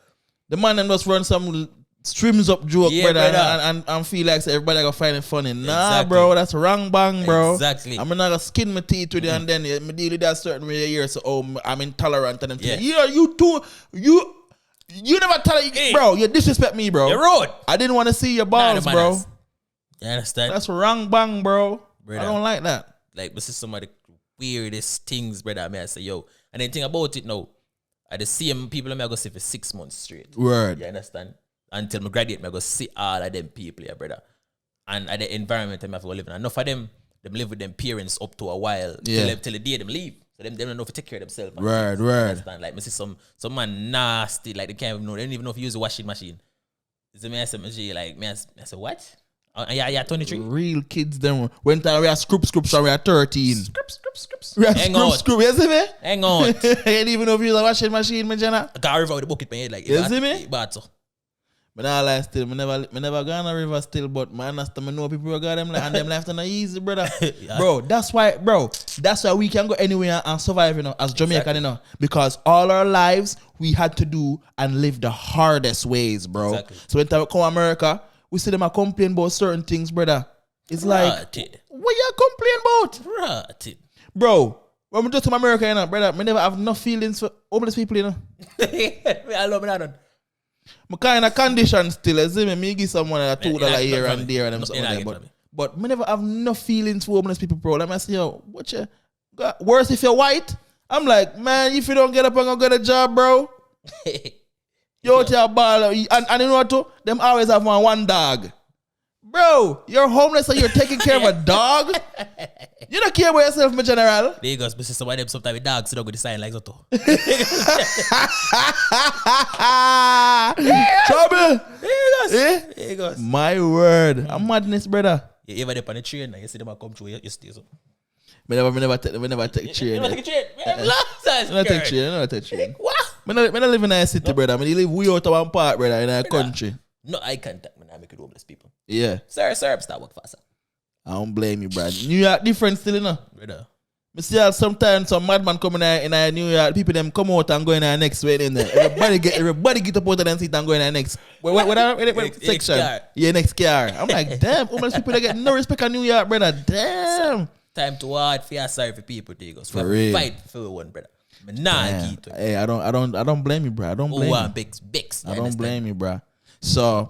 The man them just run some streams up joke, brother. And feel like everybody gonna find it funny. Nah, exactly. Bro, that's wrong bang, bro. Exactly. I'm not gonna skin my teeth with you and then me deal with that certain way here. So I'm intolerant and them things. You never tell it, bro. You disrespect me, bro. You're rude. I didn't want to see your balls, bro. You understand? That's wrong bang, bro. Brother. I don't like that. Like, this is some of the weirdest things, brother. I say, yo. And the thing about it now, I the same people I go see for 6 months straight. Word. You understand? Until I graduate, I go see all of them people, yeah, brother. And at the environment I have to live in. Enough of them live with them parents up to a while. Till the day them leave. So them don't know if to take care of themselves. Word. Understand? Like, I see some man nasty. Like, they can't even know. They don't even know if you use a washing machine. So me I say, like, I say, what? Yeah, 23. Real kids, them. When time we are scripts, so we are 13. Scripts. We are scripts, you see me? Hang on. You didn't even know if you use a washing machine, man, Jenna. I got a river with the bucket, man. Like, you see me? But But I lie still. I never gone a river still, but I understand. I know people who got them like, and them life not easy, brother. Yeah. Bro, that's why we can go anywhere and survive, as Jamaican, exactly. Because all our lives we had to do and live the hardest ways, bro. Exactly. So when time come America, we see them a complain about certain things, brother. It's like, what you complain about? Rotted. Bro, when we just to America, brother, I never have no feelings for homeless people, I love that. My kind of condition still, you see me give someone a $2 here and there and them something like that. But I never have no feelings for homeless people, bro. Let me say, yo, what you got? Worse if you're white? I'm like, man, if you don't get up and go get a job, bro. You out here ball, and you know what too? Them always have one dog. Bro, you're homeless and you're taking care of a dog? You don't care about yourself, my general. Negus, but some of them sometimes with dogs, so don't go to sign like that. Trouble. Negus. My word. I'm madness, brother. You ever dip on the train and you see them come through, you stay so. We never take train. You never take a train? I never take train. What? I don't live in a city, brother. I live way out of one part, brother, in a country. No eye contact, man. I make it homeless people. Yeah. Sir, start work faster. I don't blame you, brother. New York different still, you know? Brother. I see how sometimes some madman come in New York, people them come out and go in the next way in there. Everybody get up out of them seat and go in the next. What section? Yeah, next car. I'm like, damn, homeless people they get no respect in New York, brother. Damn. Time to hard for sorry for people, Negus. For real. Fight for one, brother. But nah, hey, I don't blame you, bro. I don't blame you. Bix. I don't blame you, bro. So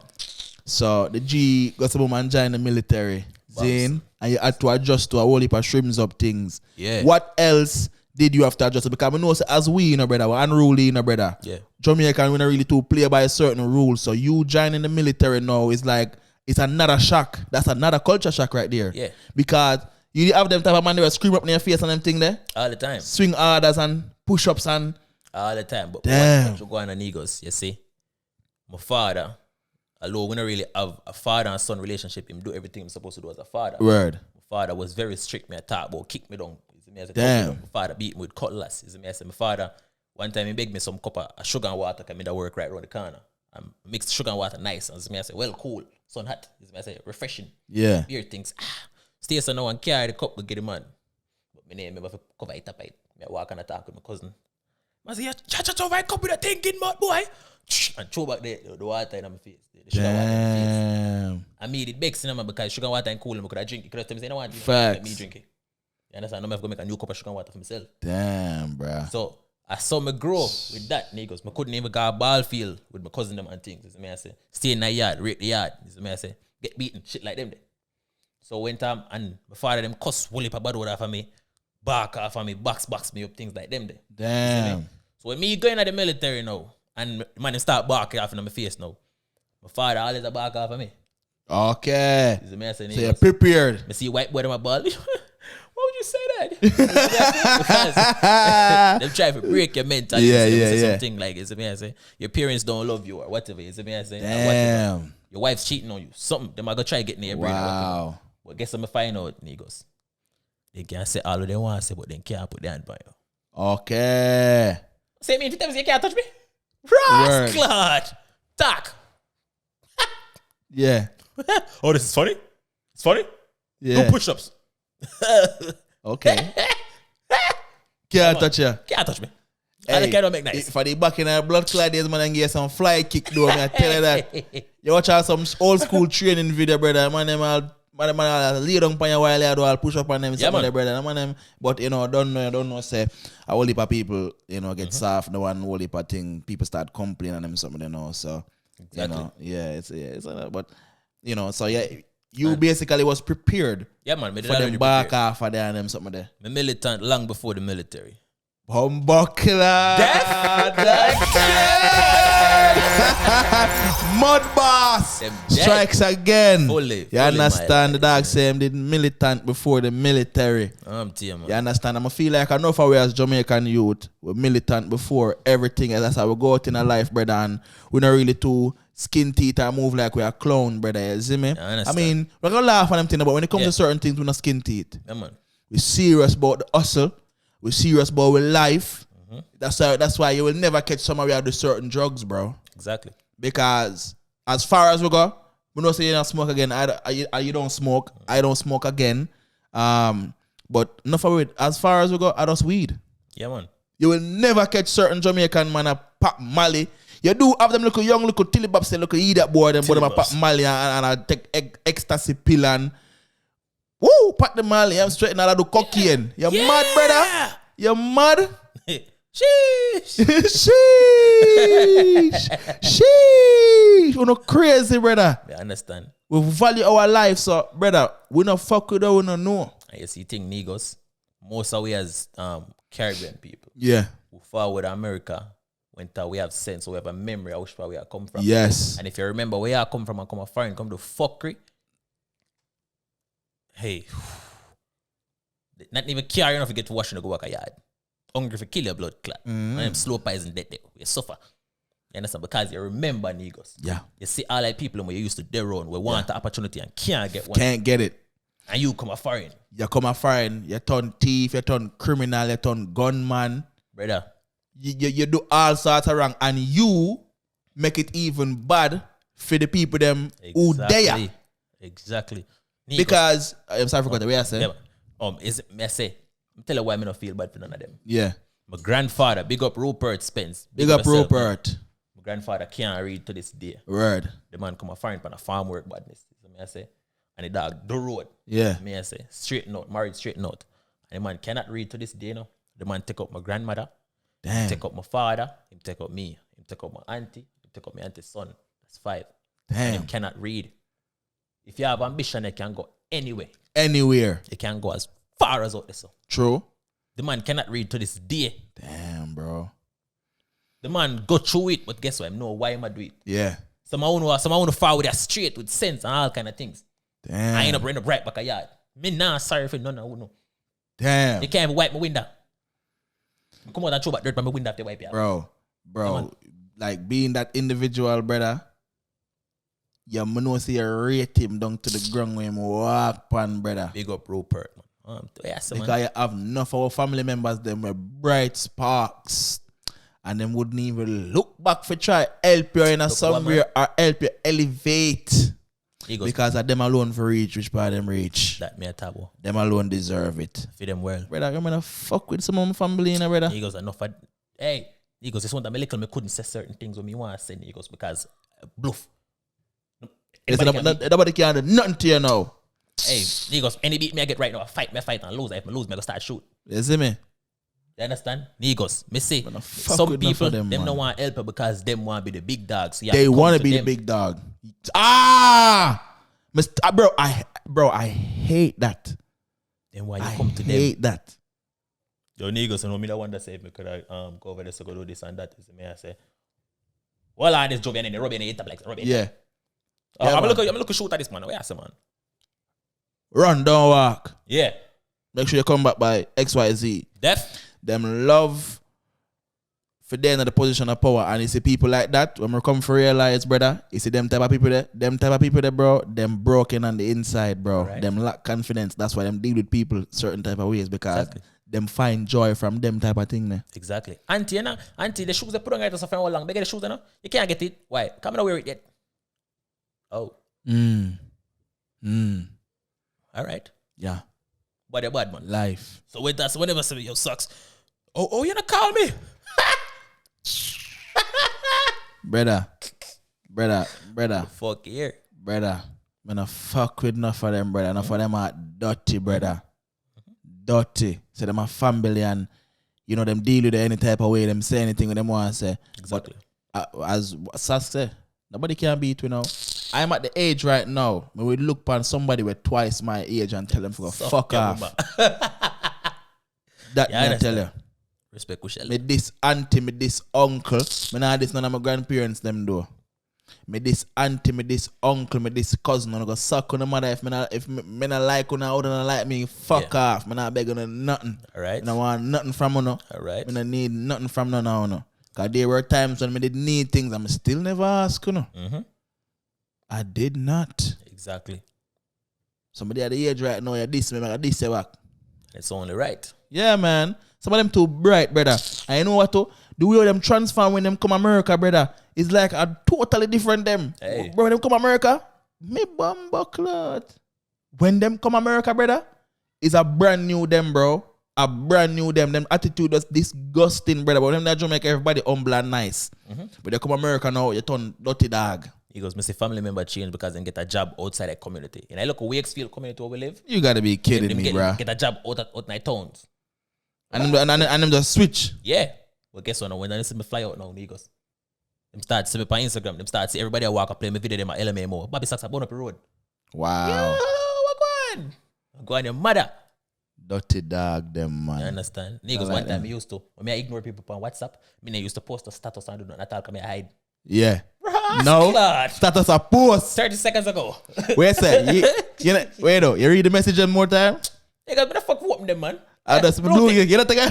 the G got some man join the military. Zane, and you had to adjust to a whole heap of shrimps up things. Yeah. What else did you have to adjust to? Because I know as we, you know, brother, we're unruly, you know, brother. Yeah. Jamaican, we're not really to play by a certain rule. So you joining the military now is like, it's another shock. That's another culture shock right there. Yeah. Because you have them type of man that will scream up in your face and them thing there. All the time. Swing orders and push-ups and... All the time. But damn. What go on Negus, you see? My father... Although we don't really have a father and son relationship, him do everything I'm supposed to do as a father. Word. My father was very strict. Me I talk about kick me down. Damn. My father beat me with cutlass. My father, one time he begged me some cup of sugar and water because I that work right around the corner. I mixed sugar and water nice. And I say, well, cool. Sun hot. I say, refreshing. Yeah. Beer things. Stay so now and carry the cup to get the man. But my name, I cover it up. I walk and I talk with my cousin. I say, cha over a cup with a thing in mouth, boy. And throw back the water in my face. The sugar water in my face. I made it big cinema because sugar water and cool. I could drink it. Because I say, no one let me drink it. You understand? I'm going to make a new cup of sugar water for myself. Damn, bro. So I saw me grow with that, Negus. I couldn't even go a ball field with my cousin them and things. I say, stay in the yard, rate the yard. I say, get beaten, shit like them there. So went and my father them cuss woolly pa bad off of me, bark off of me, box me up, things like them there. Damn. So when me going to the military now, and man start barking off in my face now, my father always a bark off of me. Okay. So you're prepared. I see white boy in my ball. Why would you say that? Because them try to break your mentality. Yeah. Something like it's me I say your parents don't love you or whatever. It's me I say. Damn. Your wife's cheating on you. Something. Them I go try to get in your brain. Wow. But guess I'm gonna find out, Negus. They can say all of they want to say, but they can't put their hand by you. Okay. Say me, if you can't touch me. Word. Rasclad. Talk. Yeah. Oh, this is funny? It's funny? Yeah. Do push-ups. Okay. Can't touch you. Can't touch me. Hey, I don't make nice. For the back in our blood clot days, man, and get some fly kick though. I tell you that. You watch out some old school training video, brother. Man, them all lay down on your while they do all push up on them, some of the brother. Man, them, but you know, don't know. Say a whole heap of people, you know, get soft. No one whole heap of thing. People start complaining on them something, you know. So exactly. You know, it's but you know, so yeah. You basically was prepared. Yeah, man. For them back off of there and them something there. Me militant long before the military. Humbuckler. Mud boss. Strikes again. Fully, you understand? The dog say him did militant before the military. I'm telling you, you understand? I feel like enough of we as Jamaican youth, we're militant before everything. That's how we go out in our life, brother. And we're not really too skin teeth and move like we're a clown, brother. You see me? I mean, we're going to laugh at them things, but when it comes to certain things, we're not skin teeth. Yeah, man. We're serious about the hustle. We're serious about with life. That's why you will never catch somebody out with certain drugs, bro. Exactly. Because as far as we go, we don't say you don't smoke again. You don't smoke. I don't smoke again. But enough of it. As far as we go, I just weed. Yeah, man. You will never catch certain Jamaican man a pop Mali. You do have them little young little tillybops, little idiot boy, them put them a pop Mali and I take ecstasy pill and woo, pop the Mali. I'm straight now I do cocaine. You're mad, brother. You're mad. Sheesh. Sheesh. We're not crazy, brother. I understand. We value our life, so brother, we not fuck with that, we not know. You see, thing Negus, most of we as Caribbean people, yeah, who far with America, when we have sense, we have a memory of where we are come from. Yes. And if you remember where I come from and come a foreign, come to fuckery, hey, not even care enough to get to wash and go back a yard. Hungry for kill your blood clot. And them slow poison dead there. You suffer. You understand? Because you remember Negus. Yeah. You see all like people where you used to their own, we want the opportunity and can't get one. Can't get it. And you come a foreign. You come a foreign, you turn thief, you turn criminal, you turn gunman. Brother, you do all sorts of wrong, and you make it even bad for the people them who there. Exactly. Because I'm sorry for the way I say. Is it me say? I'm telling you why I don't feel bad for none of them. Yeah. My grandfather, big up Rupert Spence. Big up yourself, Rupert. Man. My grandfather can't read to this day. Word. The man come a find on a farm work badness. So me I say. And the dog the road. Yeah. Me I say. Straight note, married straight note. And the man cannot read to this day now. The man take up my grandmother. Damn. He take up my father. He take up me. He take up my auntie. He take up my auntie's son. That's 5. Damn. And he cannot read. If you have ambition, you can go anywhere. Anywhere. You can go as far as out there. So. True. The man cannot read to this day. Damn, bro. The man go through it, but guess what? I know why am I do it. Yeah. Someone want to follow that straight with sense and all kind of things. Damn. I end up right back a yard. Me nah sorry for none of you know. Damn. You can't even wipe my window. Come on and throw back dirt by my window after wipe it out. Bro, like being that individual, brother, you know see you rate him down to the ground when him walk pan, brother. Big up Rupert, man. Yes, man. Because you have enough of our family members, them were bright sparks, and them wouldn't even look back for try help you in a somewhere or help you elevate. Because of them alone for reach, which part of them reach. That me a taboo. Them alone deserve it. Feed them well. Brother, I'm gonna fuck with some of my family, brother. He goes enough. Hey, he goes, this one that me little me couldn't say certain things when me want to say. He goes, because bluff. Nobody can do nothing to you now. Hey, he goes, any beat me I get right now, I fight and lose. If I lose, me I go start shoot. You see me? You understand? He goes, me say, fuck some with people, them don't want help you because them want to be the big dogs. So they want to be the big dog. Bro, I hate that. Then why you come to them? I hate that. Yo, Negus, me that one that say, me could I go over there so go do this and that. Me I say, well, I this job and then rub in the interplex. Yeah. I'm looking shoot at this man. Where I say, man? Run, don't walk. Yeah. Make sure you come back by XYZ. Them love for them in the position of power. And you see people like that, when we come for realize, brother, you see them type of people there, bro, them broken on the inside, bro. Right. Them lack confidence. That's why them deal with people certain type of ways because them find joy from them type of thing. Ne? Exactly. Auntie, the shoes they put on guys for how long? They get the shoes, you can't get it. Why? Come and wear it yet. Oh. All right. Yeah. But a bad man. Life. So with that, so whenever somebody yo sucks, oh, you not call me. Brother. Fuck here. Brother. Man, I fuck with enough of them, brother. Enough of them are dirty, brother. Dirty. So them are family and you know them deal with it any type of way. Them say anything with them want to say. Exactly. But as Sask said, nobody can beat you now. I'm at the age right now where we look upon somebody with twice my age and tell them to fuck off. That I tell you. Respect Kushel. Me this auntie, me this uncle. Me not this none of my grandparents them do. Me this auntie, me this uncle, me this cousin. I go suck on the mother if me not like una or not like me. Fuck off. Me not begging on nothing. Alright. Me not want nothing from una. Alright. Me not need nothing from none of una. Cause there were times when me did need things and me still never ask una. I did not. Exactly. Somebody at the age right now, you this me, I this work. It's only right. Yeah, man. Some of them too bright, brother. And you know what? The way them transform when them come America, brother, is like a totally different them. Hey. Bro, when them come America, me bumbo clot. When them come America, brother, is a brand new them, bro. A brand new them. Them attitude was disgusting, brother. But them that Jamaica, everybody humble and nice. But they come America now, you turn dirty dog. He goes, Mr. Family member change because they get a job outside the community. And I look at Wakefield community where we live. You gotta be kidding me, bro. Get a job out my towns. And them just switch. Yeah. Well, guess what? Now, when I see me fly out now, he goes, them start see me on Instagram. Them start see everybody I walk up play my video them at LMAO. Bobby Sacks up on the road. Wow. Yo, what going? Go on your mother. Dirty dog, them man. You understand? Niggas, one time I used to, when I ignore people on WhatsApp, I used to post a status and do not at all, come I hide. Yeah. No. Status a post. 30 seconds ago. Wait, sir. Wait, though. You read the message one more time? Niggas, what the fuck open them, man? That's blue. You don't think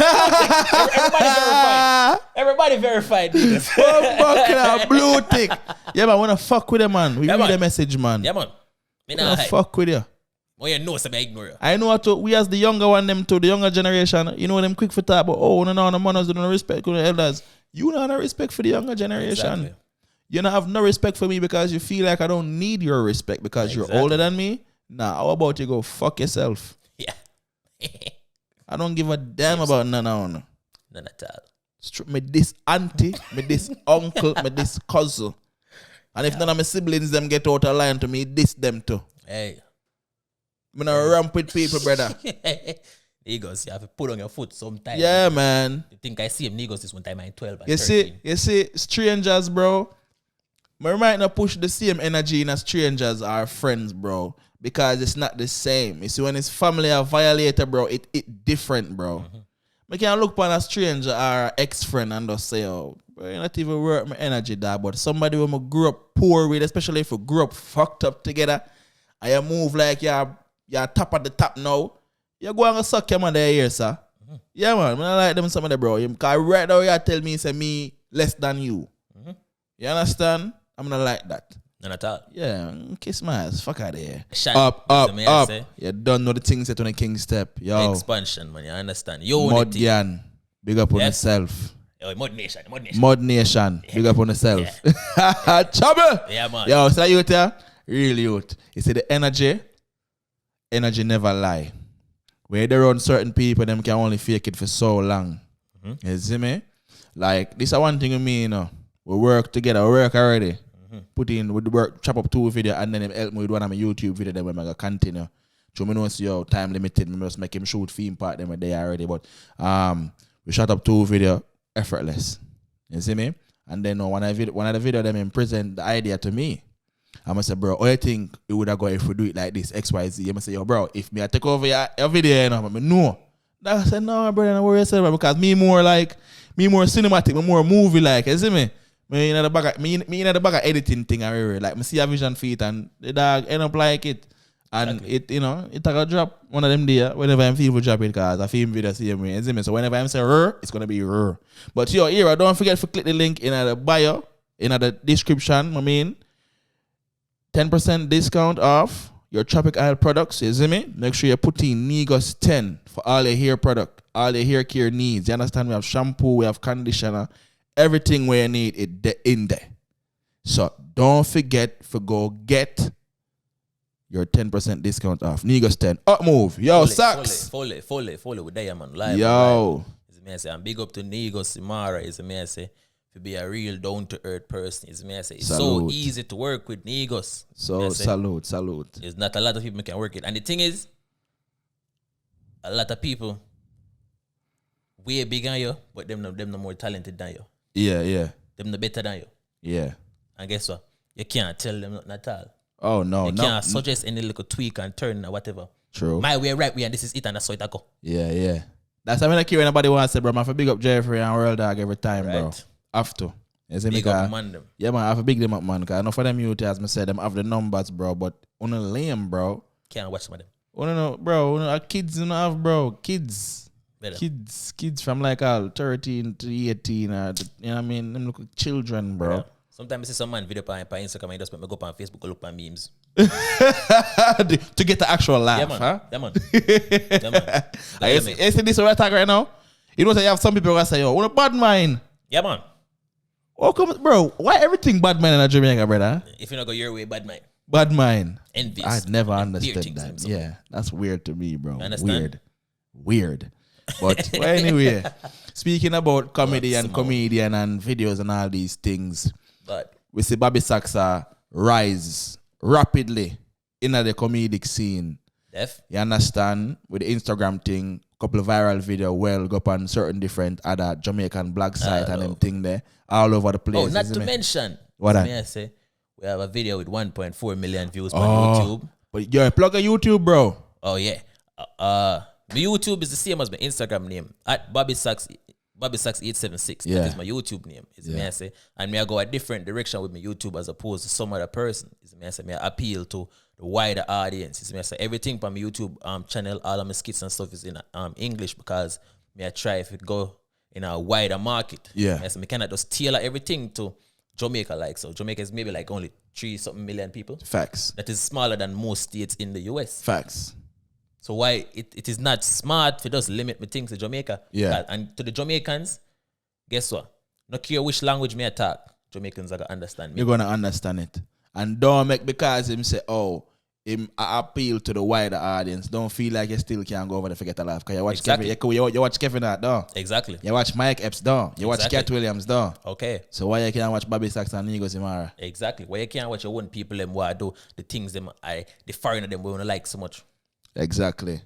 Everybody verified. Niggas. Blue tick. Yeah, man. I want to fuck with them, man. We read the message, man. Yeah, man. I want to fuck with you. Oh, you know, so I ignore you. I know how to, we as the younger one, them to the younger generation, you know them quick for talk, but no manners, no respect for the elders. You don't have no respect for the younger generation. Exactly. You don't have no respect for me because you feel like I don't need your respect because you're older than me. Nah, how about you go fuck yourself? Yeah. I don't give a damn about none of them. None at all. Me this auntie, me this uncle, me this cousin. And if none of my siblings them get out of line to me, this them too. Hey. Me not ramp with people, brother. Negus, you have to put on your foot sometime. Yeah, man. You think I see him Negus this one time I'm 12 and You 13. see, strangers, bro. We might not push the same energy in as strangers or friends, bro. Because it's not the same. You see, when it's family or violator, bro, it different, bro. Mm-hmm. I can't look upon a stranger or ex-friend and just say, oh, bro, you not even worth my energy, dog. But somebody who I grew up poor with, especially if we grew up fucked up together, and you move like you're top at the top now, you go and suck your man there here, sir. Mm-hmm. Yeah, man. I like them some of the bro. Because right now you tell me, say me less than you. Mm-hmm. You understand? I'm not like that. None at all. Yeah, kiss my ass. Fuck out of here. Shine. Up. Say. You don't know the things that on a king step. Yo. Expansion, man. You understand? Mud big up on yourself. Yo, Mud Nation. Mud Nation. Big up on yourself. Yeah. Trouble. Yeah, man. Yo, so you there? Real youth. You see the energy never lie. When they run certain people, them can only fake it for so long. Mm-hmm. You see me? Like, this is one thing with me, you know. We work together, we work already. Mm-hmm. Put in with the work, chop up 2 video, and then him help me with one of my YouTube video, then we're going to continue. So me know see how time limited, me must make him shoot theme part them a day already. But we shot up 2 video effortless. You see me? And then one of the video them him present the idea to me. I must say, bro, how you think it would have gone if we do it like this, XYZ? I must say, yo, bro, if me I take over your video, you know, I no. I said, no, brother, don't worry yourself, because me more cinematic, me more movie like, you see me? Me in the bag of editing thing, like, me see a vision for it, and the dog end up like it. And exactly. It, you know, it take a drop one of them there whenever I'm feel to drop it, because I film video same way, you see me? So whenever I'm say it's going to be rare. But yo, here, don't forget to click the link in the bio, in the description, I mean, 10% discount off your Tropic Isle products, you see me? Make sure you put in Negus 10 for all your hair product, all your hair care needs. You understand? We have shampoo, we have conditioner, everything where you need it in there. So don't forget to go get your 10% discount off. Negus 10. Up move. Yo, socks. Fully with Diamond live. Yo. I say, I'm big up to Negusimara. Is me I say, to be a real down-to-earth person. Is me I say, it's so easy to work with Negus. So salute. There's not a lot of people can work it. And the thing is, a lot of people way bigger than you, but them no more talented than you. Yeah. Them no better than you. Yeah. And guess what? You can't tell them nothing at all. Oh no. You can't suggest any little tweak and turn or whatever. True. My way, right way, and this is it, and that's how it go. Yeah. That's why I don't care when anybody wants to say, bro, I have to big up Jeffrey and World Dog every time, right. Bro. Have to. Big up man them. Yeah, man, I have to big them up, man. Because I know for them youth, as I said, them have the numbers, bro. But on a lame, bro. Can't watch some of them. No, bro. Kids don't have, bro. Kids. Better. Kids from like 13 to 18. You know what I mean? Them look like children, bro. Yeah. Sometimes I see some man video on Instagram and just make me go up on Facebook and look at memes. To get the actual laugh, yeah, man. huh? Yeah, man. You see this what I talk right now? You know, you have some people who say, yo, what a bad mind. Yeah, man. Oh, come, bro. Why everything bad mind in Jamaica, brother? If you not go your way, bad mind. Bad mind. Envious. I never understood that. Yeah, that's weird to me, bro. You understand? Weird. But well, anyway, speaking about comedy and comedian and videos and all these things, but we see Bobby Saxa rise rapidly in the comedic scene. You understand? With the Instagram thing, couple of viral video go up on certain different other Jamaican blog site and them thing there all over the place. Oh, not to mention what I say, we have a video with 1.4 million views on YouTube. But you're a plug of YouTube, bro. Oh yeah. My YouTube is the same as my Instagram name at Bobby Sax 876. Yeah. That is my YouTube name. Is me I say, and me I go a different direction with my YouTube as opposed to some other person. Is me I say, me I appeal to the wider audience. Is me I say, everything from my YouTube channel, all of my skits and stuff is in English, because me I try if it go in a wider market. Yeah. Me I say, me cannot just tailor everything to Jamaica, like, so Jamaica is maybe like only 3-something million people. Facts. That is smaller than most states in the US. Facts. So why it is not smart for just limit me things to Jamaica. Yeah. And to the Jamaicans, guess what? No care which language me attack, Jamaicans are gonna understand me. You're gonna understand it. And don't make because him say, oh, him appeal to the wider audience. Don't feel like you still can't go over there forget a laugh. Cause you watch Exactly. Kevin, you watch Kevin Hart, don't. Exactly. You watch Mike Epps, don't. You watch Exactly. Cat Williams, don't. Okay. So why you can't watch Bobby Sachs and Negusimara? Exactly. Why you can't watch your own people them who do the things them the foreigner them we wanna like so much. Exactly.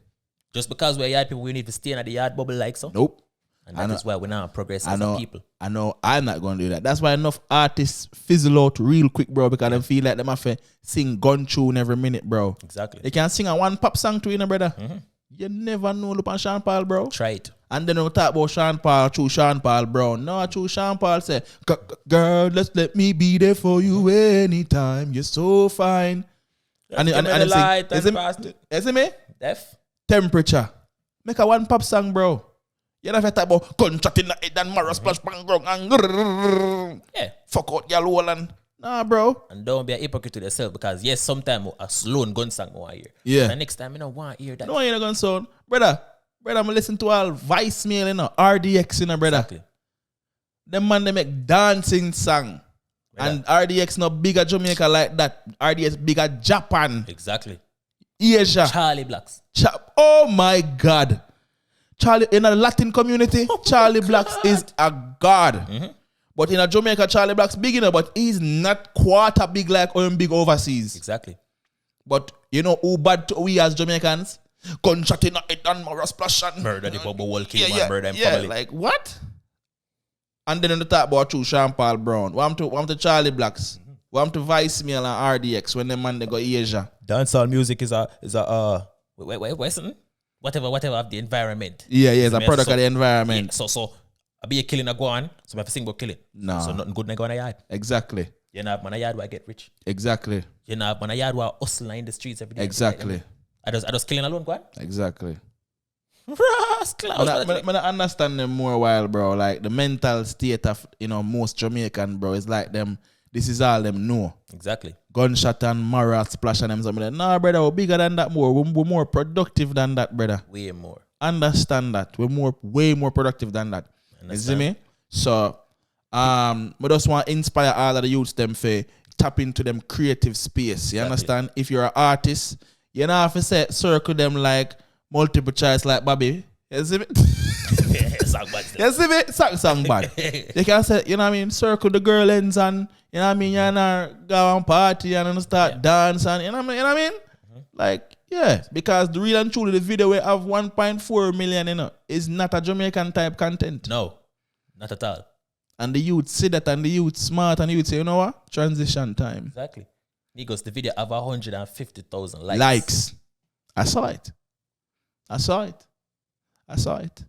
Just because we're yard people, we need to stay in the yard bubble like so. Nope. And that is why we're not progressing as a people. I know I'm not gonna do that. That's why enough artists fizzle out real quick, bro, because they feel like they have to sing gun tune every minute, bro. Exactly. They can sing a one pop song to you, brother. You never know look on Sean Paul, bro. Try it. And then we talk about Sean Paul, true Sean Paul, bro. No, true Sean Paul say, girl, let me be there for you anytime. You're so fine. And the light and is past it. it me? Deaf. Temperature. Make a one pop song, bro. You never talk about contract in the head and Mara splash bang grung and Yeah. fuck out y'all wall and nah, bro. And don't be a hypocrite to yourself because yes, sometimes a slow gun song I want to hear. Yeah. And next time I don't want to hear that. No, you're not gonna sound, brother. I'm listen to all voicemail, you know, RDX, you know, brother. Exactly. Them man they make dancing song. And RDX not bigger Jamaica like that. RDX bigger Japan, Exactly. Asia. Charlie Blacks. Oh my God. Charlie in a Latin community, Charlie Blacks is a god. But in a Jamaica, Charlie Blacks big enough, but he's not quarter big like big overseas. Exactly. But you know who bad to we as Jamaicans? Gunshot in the head and Mara splash and Murder the bubble wall kill one murder and family. like what? And then in the top about true Sean Paul Brown. What to Charlie Blacks? What to Vicemail and RDX when the man they go Asia? Dancehall music is a wait something? Whatever of the environment. Yeah, it's a product of the environment. Yeah, so I be a killing a go on, so I have to sing about killing. No. So nothing good na go on a yard. Exactly. You know, man a yard where I get rich. Exactly. You know, man a yard where I hustle in the streets every day. Exactly. I just killing alone, go on. Exactly. Rascal. I understand them more while, bro. Like the mental state of most Jamaican, bro, is like them. This is all them know. Exactly. Gunshot and Mara splash and them something like, nah, brother, we're bigger than that more. We're more productive than that, brother. Way more. Understand that. We're way more productive than that. You see me? So we just want to inspire all of the youths them for tap into them creative space. You understand? If you're an artist, you don't have to say circle them like multiple choice like Bobby. You see me? Song bad. You see me? Song bad. They can say, you know what I mean, circle the girl ends and you know what I mean, you go on party and start dance and you know what I mean? Like, yeah, because the real and truly the video we have 1.4 million, is not a Jamaican type content. No, not at all. And the youth see that and the youth smart and the youth say, you know what? Transition time. Exactly. Negus, the video have 150,000 likes. Likes. I saw it.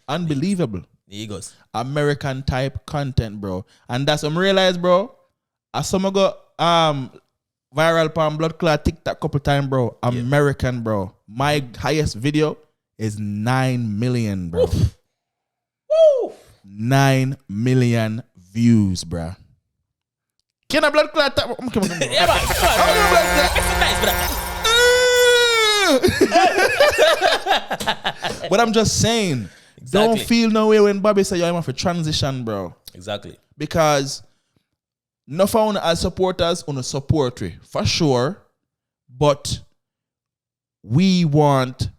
Unbelievable. Negus. American type content, bro. And that's what I realize, bro. As some go viral palm blood clot TikTok couple time, bro. American, bro. My highest video is 9 million, bro. Woo! 9 million views, bro. Can a blood clot? Come on. Yeah, man. It's nice, But I'm just saying, don't feel no way when Bobby say, yo, I'm off a transition, bro. Exactly. Because no found as supporters on a support we, for sure, but we want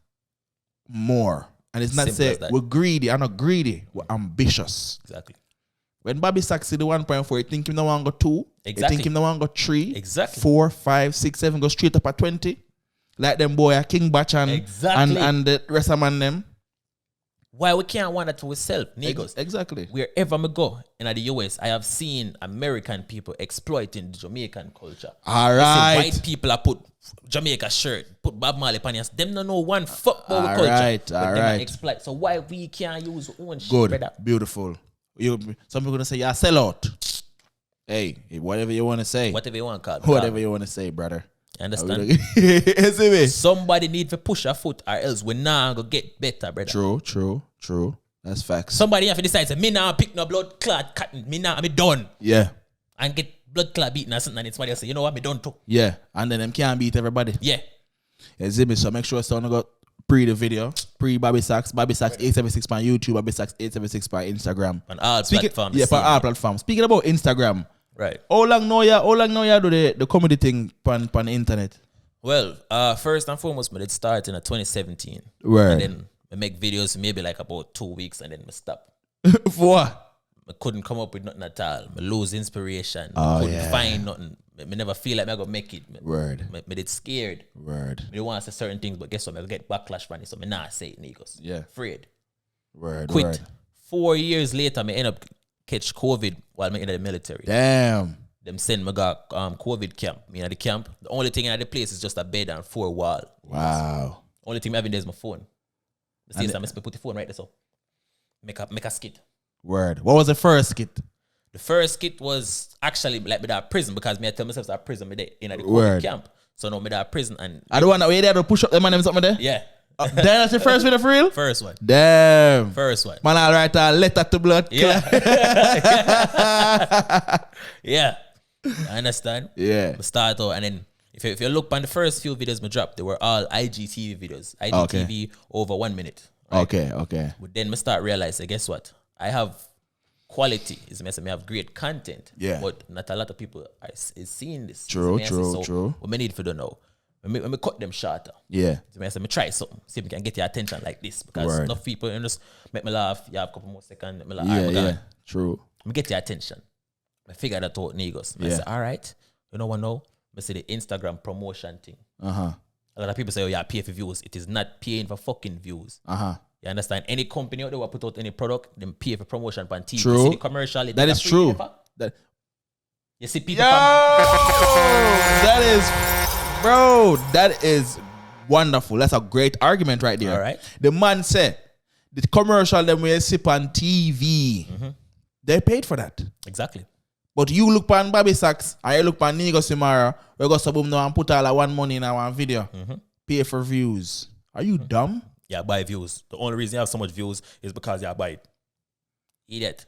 more. And it's not say we're greedy. I'm not greedy. We're ambitious. Exactly. When Bobby Sachs see the 1.4, you think him the one go 2. Exactly. You think him the one go 3. Exactly. 4, 5, 6, 7, go straight up at 20. Like them boy, King Batch and the rest of man them. Why we can't want that to ourselves, Negus? Exactly. Wherever I go in the US, I have seen American people exploiting the Jamaican culture. All right. White people are put Jamaica shirt, put Bob Marley on us. Them don't know one fuck about our culture. All right. Exploit. So why we can't use our own shit, Good. brother? Beautiful. Some people gonna say you're sell out. Hey, whatever you want to say. Whatever you want to call it. Whatever you want to say, brother. You understand? You see me? Somebody need to push a foot or else we're not going to get better, brother. True. That's facts. Somebody have to decide, say, me now pick no blood clot cotton. Me now, I'm done. Yeah. And get blood clot beating or something, and it's somebody else say, you know what, me done too. Yeah, and then them can't beat everybody. Yeah. Yeah, Zimmy, so make sure someone got pre the video, pre Bobby Sachs 876 on YouTube, Bobby Sachs 876 on Instagram. On all platforms. Yeah, on all platforms. Speaking about Instagram, right. How long know you do the comedy thing on the internet? Well, first and foremost, I did start in 2017. Right. And then I make videos maybe like about 2 weeks and then I stop. For what? I couldn't come up with nothing at all. I lose inspiration. Oh, I couldn't yeah. find nothing. I never feel like I'm going to make it. Word. I did scared. Word. I don't want to say certain things, but guess what? I get backlash from it, so I not say it, Negus. Yeah. Afraid. Word. Quit. Word. 4 years later, I end up catch COVID while I'm in the military. Damn. Them send me got COVID camp. Me in the camp. The only thing in the place is just a bed and 4 wall. Wow. Only thing I have in there is my phone. I see, I must put the phone right there, so make a skit. Word. What was the first skit? The first skit was actually like me that prison because me I tell myself that prison me there in the COVID Word. camp. So now me that prison and I don't want to wait there to push up them and them something there? yeah. Damn, that's the first video for real? First one. Damn. First one. Man, I'll write a letter to blood. Yeah. Yeah. I understand. Yeah. We start out and then if you look on the first few videos me dropped, they were all IGTV videos. IGTV over 1 minute. Right? Okay. But then me start realizing, guess what? I have quality. Is me have great content. Yeah. But not a lot of people is seeing this. True. So what me need to do now? When me cut them shorter. Yeah. So I say, me try something. See if we can get your attention like this. Because Word. enough people just make me laugh. You have a couple more seconds. Make me laugh. Yeah. True. Me get your attention. I figure that out, Negus. I Yeah. say, all right. You know what now? I see the Instagram promotion thing. Uh-huh. A lot of people say, oh, yeah, pay for views. It is not paying for fucking views. Uh-huh. You understand? Any company out there will put out any product, them pay for promotion on TV. True. You see the commercial. That is true. You see people. That is wonderful. That's a great argument right there. All right. The man said, the commercial them will sip on TV. Mm-hmm. They paid for that. Exactly. But you look on Bobby Sachs and you look on Negusimara, we go boom now and put all that one money in our one video. Mm-hmm. Pay for views. Are you dumb? Yeah, buy views. The only reason you have so much views is because you buy it. Idiot.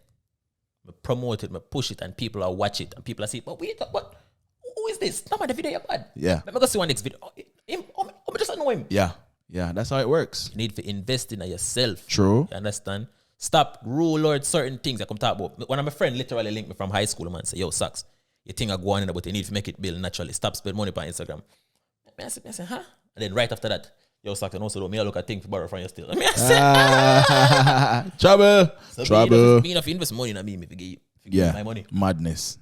I promote it, I push it, and people are watch it, and people are saying, but wait, but who is this? Not my video you bad. Yeah. Let me go see one next video. I just know him. Yeah. That's how it works. You need to invest in yourself. True. You understand? Stop rule out certain things I come talk about. One of my friends literally linked me from high school, man, say, yo, sucks. You think I go on in but you need to make it build naturally. Stop spending money on Instagram. I say, huh? And then right after that, yo, sucks, and also do me look at things to borrow from you still. Trouble. So Trouble. Me enough invest money in me if you give my money. Madness.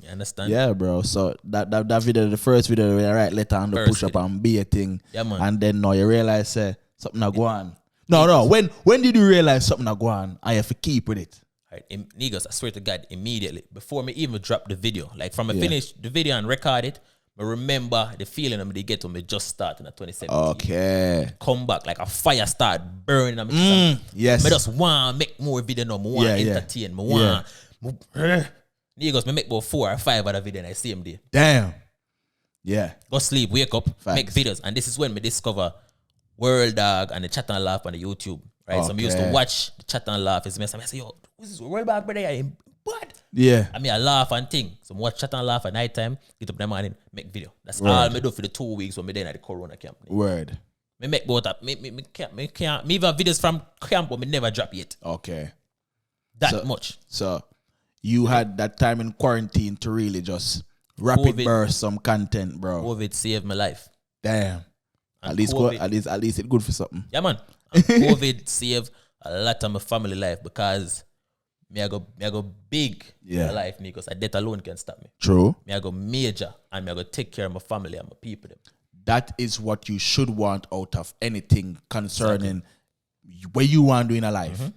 You understand? Yeah, bro. So that video, the first video, where I write letter and the First push up video. and be a thing. Yeah, man. And then now you realize something a go on. No. When did you realize something a go on? I have to keep with it. Right. Negus, I swear to God, immediately before me even drop the video, like from I finish the video and record it, I remember the feeling I'm gonna get when me just starting at 2017. Okay. Come back like a fire start burning. I Yes. just want to make more video now. I want to entertain. I want. Negus, me make about 4 or 5 other video and I see him there. Damn. Yeah. Go sleep, wake up, Facts. make videos, and this is when me discover World Dog and the Chat and Laugh on the YouTube. Right, so I used to watch the Chat and Laugh. It's mess. I say, yo, who's this World Dog brother? I'm bad. Yeah. I mean, I laugh and think. So I watch Chat and Laugh at night time, get up in the morning, make video. That's all I do for the 2 weeks when me there at the Corona camp. Word. Me make both up. Me can't. Me even have videos from camp but me never drop yet. Okay. That much. So you had that time in quarantine to really just rapid burst some content, bro. COVID saved my life. Damn. At least it's good for something. Yeah, man. And COVID saved a lot of my family life because me I go big in my life because a death alone can stop me. True. Me I go major and me I go take care of my family and my people. Them. That is what you should want out of anything concerning what you want to do in a life. Mm-hmm.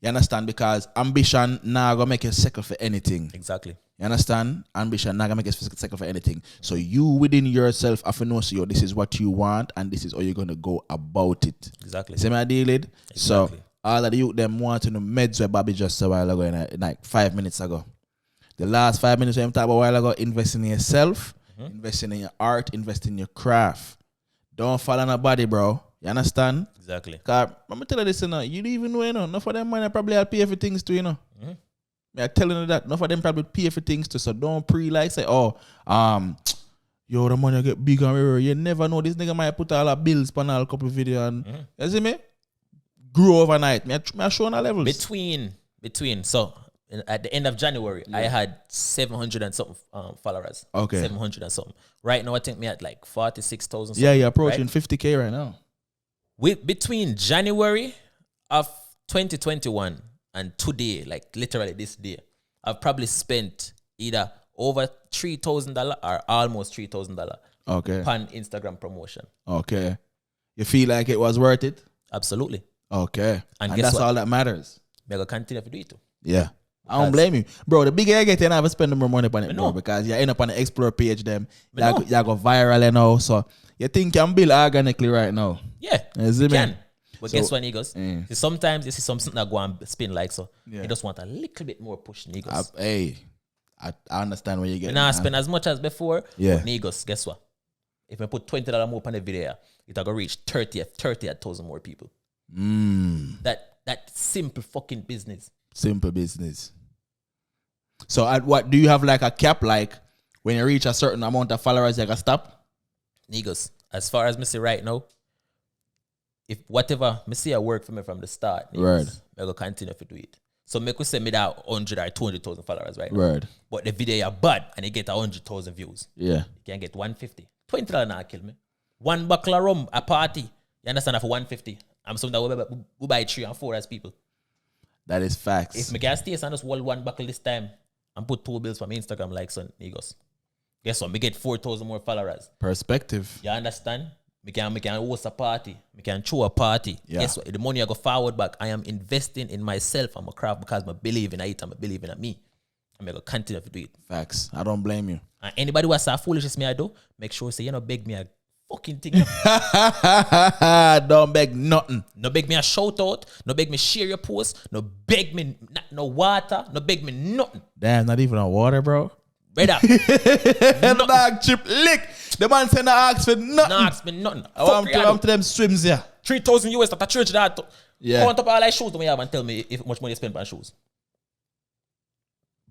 You understand? Because ambition now gonna make you second for anything. Exactly. You understand? Ambition not gonna make you second for anything. So you within yourself have to know, so this is what you want and this is how you're gonna go about it. Exactly. See my deal it? Exactly. So all of the youth them want to know meds where Bobby just a while ago, in like 5 minutes ago. The last 5 minutes we talked about a while ago, invest in yourself, investing in your art, invest in your craft. Don't fall on a body, bro. You understand? Exactly. Cause I'm tell you this, you don't even know, enough of them money probably I'll pay for things too, Me, I telling you that. Enough of them probably pay for things too. So don't say, oh, yo, the money get big and rare. You never know. This nigga might put all the bills on a couple of videos and you see me? Grow overnight. Me I show on the levels. Between. So at the end of January, I had 700 and something followers. Okay. 700 and something. Right now, I think me at like 46,000. Yeah, you're approaching 50K right now. Between January of 2021 and today, like literally this day, I've probably spent either over $3,000 or almost $3,000 Okay. on Instagram promotion. Okay. You feel like it was worth it? Absolutely. Okay. And And guess that's what? all that matters. I'm going to continue to do it too. Yeah. I don't blame you. Bro, the bigger you get, you never spend more money on it, bro. know. Because you end up on the Explore page, them. You know. go viral, you know. So you think you can build organically right now. Yeah, You see you me? can. But So- guess what, Negus? See, sometimes you see something that go and spin like so. Yeah. You just want a little bit more push, Negus. I understand where you get. And I spend as much as before. Yeah. But Negus, guess what? If I put $20 more on the video, it'll go reach 30,000 more people. That simple fucking business. Simple business. So at what do you have like a cap, like when you reach a certain amount of followers you can stop? Negus, as far as me see right now, if whatever me see I work for me from the start, Right. I go continue to do it. So me could say me that 100 or 200,000 followers right now. Right. But the video is bad and you get 100,000 views. Yeah. You can get 150. $20 not kill me. One buckle of rum, a party. You understand? For 150. I'm something that we buy 3 and 4 as people. That is facts. If me can stay and just hold one buckle this time and put 2 bills from Instagram like son Negus. Guess what? Me get 4,000 more followers. Perspective. You understand? Me can host a party. Me can throw a party. Yeah. Guess what? The money I go forward back. I am investing in myself and my craft because I believe in it and I believe in me. I'm going to continue to do it. Facts. I don't blame you. And anybody who has a foolishness me I do, make sure say, you know, beg me a fucking thing. Don't beg nothing. No beg me a shout out. No beg me share your post. No beg me no water. No beg me nothing. Damn, not even a water, bro. Brother. The dog chip lick. The man said no ask for nothing. No ask me nothing. I'm to them swims here. 3,000 US at a church that. Yeah. Count up all I shoes we have and tell me if much money you spend on shoes.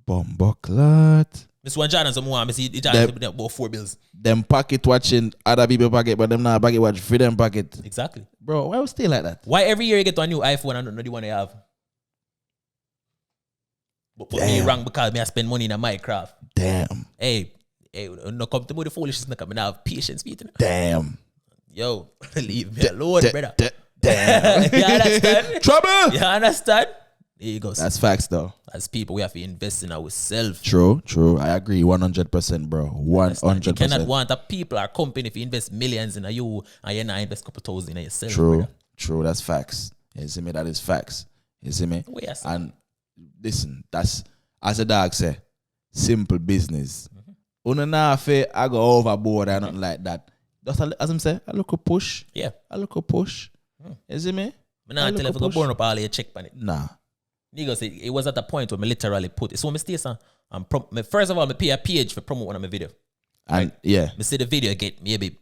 Bumbleclot. Miss one Jordan some more. I see the Jordan about 4 bills. Them pocket watching other people pocket, but them not pocket watch for them pocket. Exactly. Bro, why we stay like that? Why every year you get a new iPhone and not the one you have? But put me wrong because me I spend money in a Minecraft. Damn. Hey, no come to me the foolishness. No come. I have patience, Peter. Damn. Yo, leave me alone, brother. Damn. You understand? Trouble. You understand? There you go. That's facts though. As people, we have to invest in ourselves. True. I agree 100%, bro. 100%. You cannot want a people or company if you invest millions in you and you not invest a couple thousand in yourself. True. Brother. True. That's facts. You see me? That is facts. You see me? Wait a second. And listen, that's as a dog say, simple business. Una na fe I go overboard or nothing like that. Just as I'm say, a little push. Yeah. A little push. You see me? But now I tell you if you go burn up all your check on it. Nah. Niggas, it was at the point where me literally put it. So me stay and first of all, me pay a page for promote one of my video. And yeah. Me see the video get maybe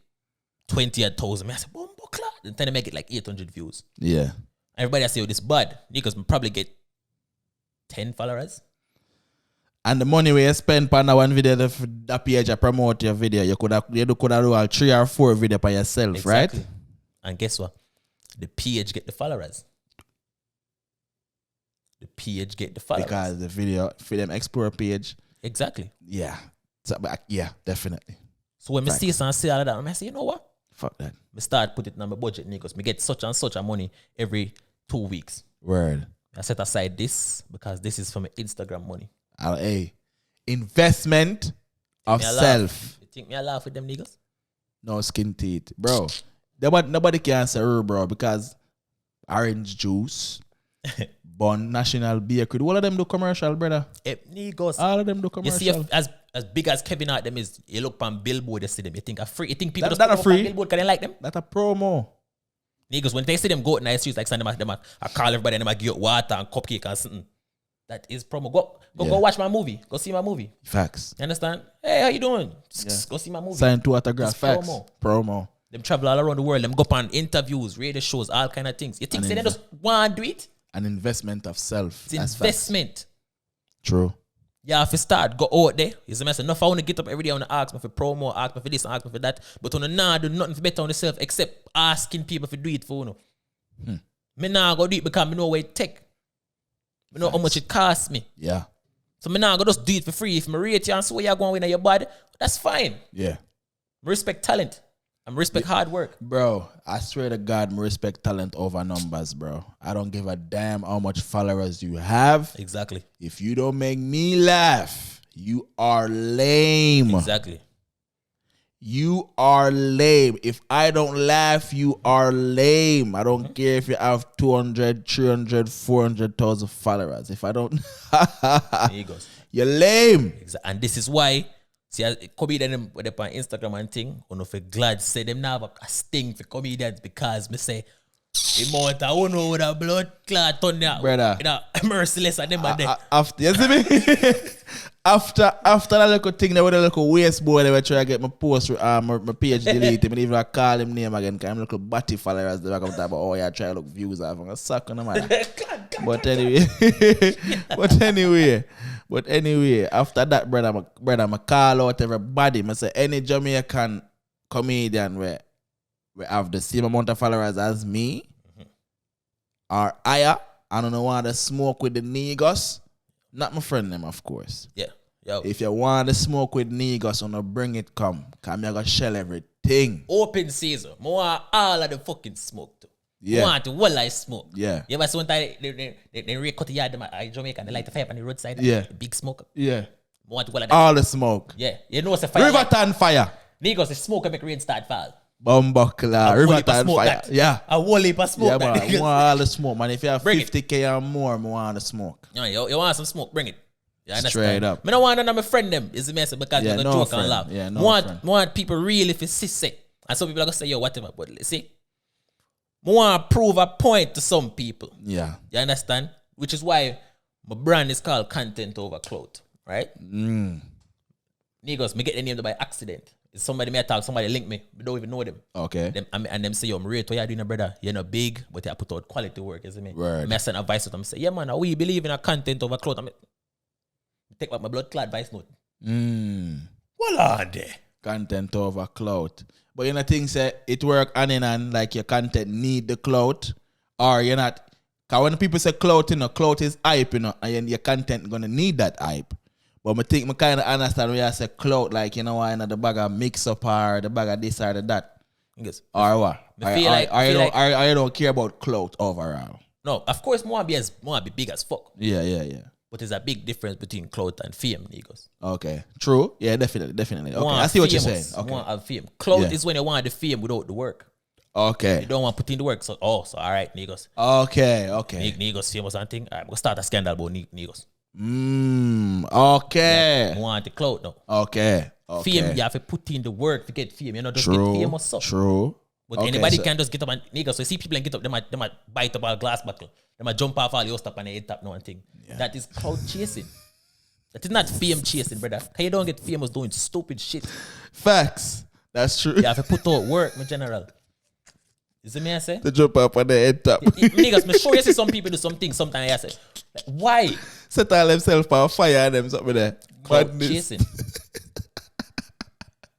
20,000. Me I say, bomb clot. And then I make it like 800 views. Yeah. Everybody I say, oh, this bad. Niggas me probably get 10 followers. And the money we spend on that one video, that page I promote your video, you could do all 3 or 4 video by yourself, Exactly. right? And guess what? The page get the followers. The page get the followers. Because the video for them Explore page, Exactly. yeah. So, yeah, definitely. So when me see some say all of that, I say, you know what? Fuck that. Me start put it on my budget, niggas. Me get such and such a money every 2 weeks. Word. I set aside this because this is for my Instagram money. Hey, investment of Me a self. laugh. You think me I laugh with them niggas? No skin teeth. Bro, nobody can say her, bro, because orange juice, Bun, National Bakery, all of them do commercial, brother. Niggas. All of them do You commercial. see, as big as Kevin Hart them is, you look on Billboard, you see them. You think people That just put a up free. on Billboard because they like them? That's a promo. Niggas, when they see them go in the streets, like send them, I call everybody and them give you water and cupcake and something. That is promo. Go watch my movie. Go see my movie. Facts. You understand? Hey, how you doing? Yeah. Go see my movie. Sign to autograph. It's Facts. promo. Them travel all around the world. Them go on interviews, radio shows, all kind of things. You think they just want to do it? An investment of self. It's That's investment. Facts. True. Yeah, if you start, go out there. It's a mess. Enough I want to get up every day on the ask me for promo, ask me for this, ask me for that. But on the nah, do nothing for better on yourself except asking people to do it for you. Me nah go do it because I know where it take. I know how much it costs me. Yeah. So me nah go just do it for free. If me rate you and see where you're going with your body, that's fine. Yeah. I respect talent. I respect hard work. Bro, I swear to God, I respect talent over numbers, bro. I don't give a damn how much followers you have. Exactly. If you don't make me laugh, you are lame. Exactly. You are lame. If I don't laugh, you are lame. I don't care if you have 200, 300, 400,000 followers. If I don't, There you go. you're lame. And this is why, see, comedians with on Instagram and thing, you know, for glad say them now have a sting for comedians because me say, the amount I don't know with a blood clot on there, Brother. you know, merciless and them and them. After, you see me? after that little thing, that with a little waste boy, they were trying to get my post, my page deleted. Me even call him name again, because I'm a little batty followers. They were coming about, oh yeah, try to look views off. I'm going to suck on them. But anyway, after that, brother, I call out everybody. I say any Jamaican comedian where have the same amount of followers as me or higher, I don't know want to smoke with the Negus. Not my friend them, of course. Yeah. Yo. If you want to smoke with Negus, I'm gonna bring it come. Cause I'm gonna shell everything. Open season. I want all of the fucking smoke too. Yeah. I want the whole life smoke. Yeah. You ever see one time they re-cut the yard them at Jamaica and they light the fire on the roadside? Yeah. The big smoke. Yeah. I want the whole of that. All the smoke. Yeah. You know what's a fire? Riverton fire. Niggas, the smoke can make rain start fall. Bumbuckler. Riverton fire. That. Yeah. A whole heap of smoke. Yeah, that. man. I want all the smoke, man. If you have Bring it. 50K or more, I want the smoke. You want some smoke? Bring it. You understand? Straight up. I don't want none of my friend them. Is the message because Yeah, you're no gonna joke friend. and laugh. Yeah, no friend. want people really if it's sick. And some people are gonna say, yo, whatever. But see, I want to prove a point to some people. Yeah. You understand? Which is why my brand is called Content Over Clout. Right? Niggas, me get the name by accident. It's somebody may talk, somebody link me. We don't even know them. Okay. And them say, yo, I'm rate what you're doing, brother. You're not big, but you put out quality work, isn't it? Word. I send advice to them. Say, yeah, man, we believe in a content over clout. I mean, take back my blood clot advice note. What are they? Content over clout. But you know things say it work hand in hand, like your content need the clout, or you're not. Cause when people say clout, you know, clout is hype, you know, and your content gonna need that hype. But I think I kind of understand when you say clout, like, you know, why the bag of mix up or the bag of this or the that. Yes. Or what? I You don't care about clout overall. No, of course, more be big as fuck. Yeah. But there's a big difference between clout and fame, niggas. Okay. True. Yeah, definitely. Okay. Want I see what you're famous, saying. Okay. Want have fame. Clout Yeah. is when you want the fame without the work. Okay. You don't want to put in the work. So all right, niggas. Okay. Niggas famous and thing. All right, we'll start a scandal about niggas. Okay. Want the clout now. Okay. Fame, you have to put in the work to get fame. You know, just True. get famous up. True. But Okay, anybody so- can just get up and niggas. So you see people and get up, they might bite up a glass buckle. They might jump off all your stuff and they head tap no one thing. Yeah. That is clout chasing. That is not fame chasing, brother. Cause you don't get famous doing stupid shit. Facts. That's true. You have to put out work, my general. You see me I say? To jump up on the head top. Niggas, me sure you see some people do something sometimes I say, like, why? Set all themselves on fire and them something there. Clout Madness. chasing.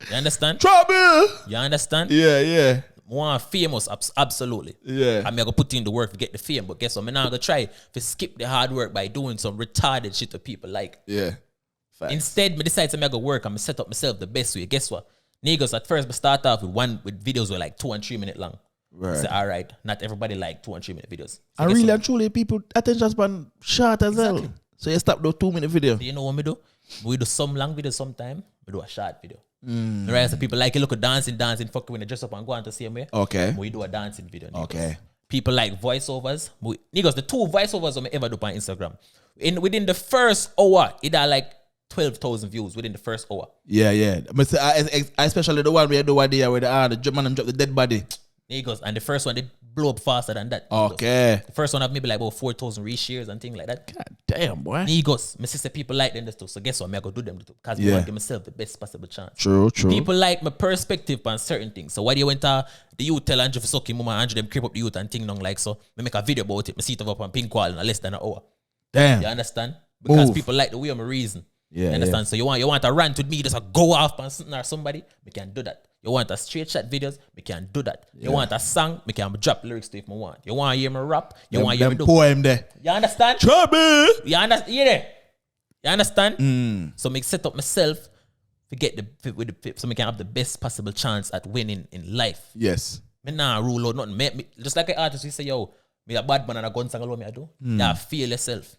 You understand? Trouble. You understand? Yeah. Want famous, absolutely. Yeah. I'm gonna put in the work to get the fame, but guess what? I'm not gonna try to skip the hard work by doing some retarded shit to people. Like, Yeah. Facts. instead, I decide I'm gonna work. I'm gonna set up myself the best way. Guess what? Niggas, at first, I start off with videos were like 2 and 3 minutes long. Right. Say, all right, not everybody like 2 and 3 minute videos. So And guess really what? and truly, people attention span short as well. So you stop the 2 minute video. You know what we do? We do some long video sometime. We do a short video. Right? So people like you look at dancing, fuck when they dress up and go on the same way. Okay. We do a dancing video. Niggas. Okay. People like voiceovers. Niggas, the 2 voiceovers I ever do on Instagram. Within the first hour, it had like 12,000 views within the first hour. Yeah. But especially the one we do one day where the man drop the dead body. Niggas, and the first one, they blow up faster than that. Niggas. Okay. The first one have maybe like about 4,000 reshares and things like that. God damn, boy. Niggas, my sister people like them too. So guess what? I'm going to do them too. Because I want to give myself the best possible chance. True. People like my perspective on certain things. So why do you went to the youth tell Andrew for sucking mama Andrew them creep up the youth and thing long like so? I make a video about it. I see it up on pink wall in less than an hour. Damn. You understand? Because Move. people like the way I'm a reason. Yeah, You understand? So you want to rant with me, just a go off on something or somebody, we can do that. You want a straight shot videos, we can do that. You want a song, we can drop lyrics to if I want. You want to hear me rap, you want to hear me do. Poem there. You understand? Trouble. You understand? Yeah. You understand? So me set up myself to get so me can have the best possible chance at winning in life. Yes. Me nah rule out nothing. Me, just like an artist, we say, yo, me a bad man and a gun song alone me I do. Yeah, feel yourself.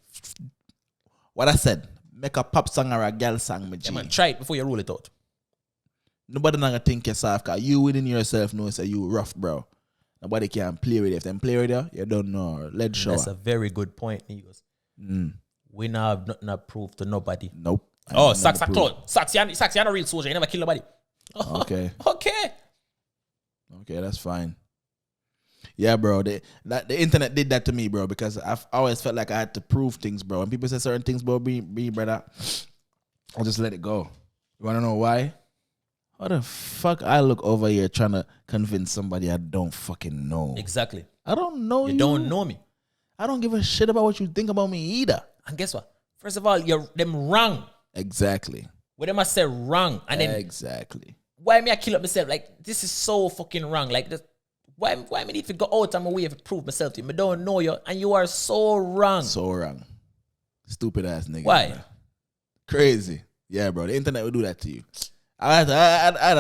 What I said, make a pop song or a girl song, my G. Yeah, man, try it before you rule it out. Nobody not gonna think yourself, cause you within yourself know say you rough, bro. Nobody can play with you. If them play with you, you don't know. Let's show. That's a very good point, Negus. We now have nothing to prove to nobody. Nope. Oh, Sacks a clone. Sacks, you're not a real soldier. You never kill nobody. Okay. Okay. Okay, that's fine. Yeah, bro. The internet did that to me, bro, because I've always felt like I had to prove things, bro. When people say certain things, bro, me, brother, I'll just let it go. You wanna know why? How the fuck I look over here trying to convince somebody I don't fucking know? Exactly. I don't know you. You don't know me. I don't give a shit about what you think about me either. And guess what? First of all, you're them wrong. Exactly. What them I say wrong. And then Exactly. why me I kill up myself? Like, this is so fucking wrong. Like, this, why me need to go out of my way to prove myself to you? I don't know you, and you are so wrong. So wrong. Stupid ass nigga. Why? Bro. Crazy. Yeah, bro. The internet will do that to you. I'd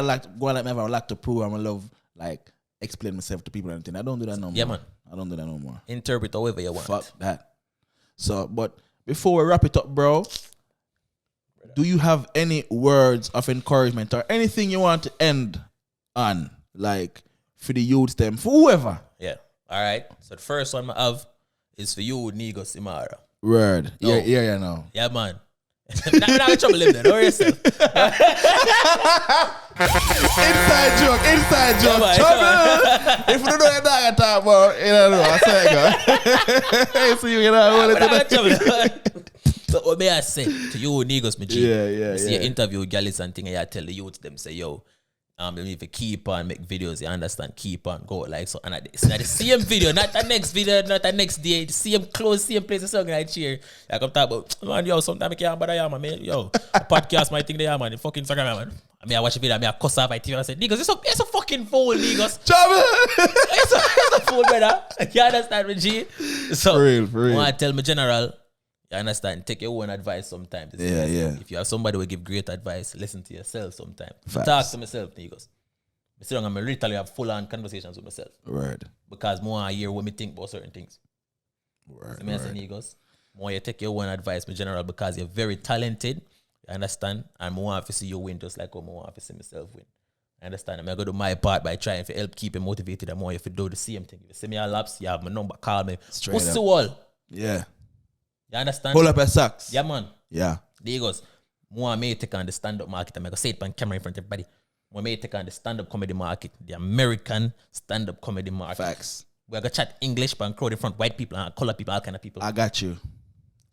like to go like me. I would like to prove I'm in love, like explain myself to people and anything. I don't do that no more. Yeah, man. I don't do that no more. Interpret however you want. Fuck that. So, but before we wrap it up, bro, do you have any words of encouragement or anything you want to end on, like for the youths, them, for whoever? Yeah. All right. So the first one I have is for you, Negusimara. Word. No. Yeah, no. Yeah, man. We're not in trouble in there. Don't worry yourself. Inside joke. man, Trouble. If you don't know that dog talk about, you don't know. I say it, go. See you know. We're not in trouble. So what may I say to you, Negus, my G? Yeah. See your interview, Gallis and thing, and you tell the youth them, say, yo, they need to keep on make videos, you understand? Keep on, go like so. And it's not the same video, not the next video, not the next day, the same clothes, same place, the song I cheer. Like I'm talking about, man, yo, sometimes I can't bother you, man. Yo, a podcast, my thing there, man. The fucking Instagram, man. I mean, I watch a video, I mean, I cuss off my TV, and I say, Negus, it's a fucking fool, Negus. Trouble. It's a fool, brother. You understand me, G? So, For real. I want to tell me general, you understand, take your own advice sometimes. Yeah. If you have somebody who give great advice, listen to yourself sometimes. Facts. Talk to myself, Negus. I sit down and I literally have full-on conversations with myself. Word. Because more I hear what me think about certain things. Word. So I say, Negus, more you take your own advice, my general, because you're very talented, you understand? And more want to see you win just like how I want to see myself win. I understand? I'm going to do my part by trying to help keep you motivated and more if you do the same thing. If you see me a laps, you have my number, call me. Straight What's up. the wall? Yeah. You understand? Pull up your socks. Yeah, man. Yeah. There goes. More may take on the stand-up market. I'm going to say it on camera in front of everybody. More may take on the stand-up comedy market, the American stand-up comedy market. Facts. We're going to chat English, but crowd in front, white people, and color people, all kind of people. I got you.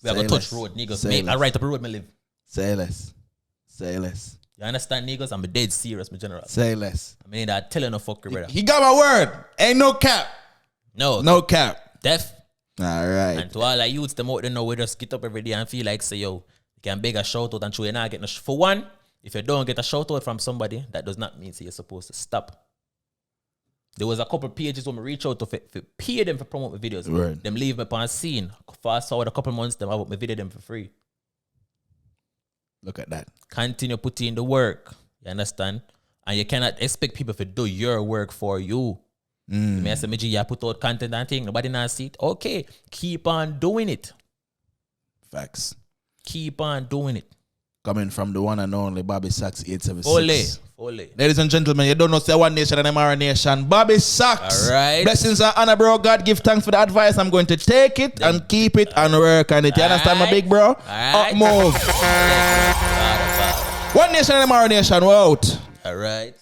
We're going to touch road, niggas. Say Make less. I write up a road, me live. Say less. You understand, niggas? I'm dead serious, my general. Say less. I mean, that telling no fucker, brother. He got my word. Ain't no cap. No Cap. deaf. All right. And to all our youths, them out there know we just get up every day and feel like, say, yo, you can beg a shout out and show you're not getting for one, if you don't get a shout out from somebody, that does not mean say you're supposed to stop. There was a couple pages when we reach out to pay them for promote my videos. Right. Them leave me upon scene. Fast forward a couple months, them have my video them for free. Look at that. Continue putting in the work. You understand? And you cannot expect people to do your work for you. Me say, you put out content and thing, nobody not see it. Okay, keep on doing it. Facts. Keep on doing it. Coming from the one and only Bobby Sacks 876. Ole. Ladies and gentlemen, you don't know say one nation and Imara nation. Bobby Sacks. All right. Blessings and honor, bro. God give thanks for the advice. I'm going to take it and keep it and work on it. You understand, my big bro? Up move. One nation and Imara nation. We're out. All right.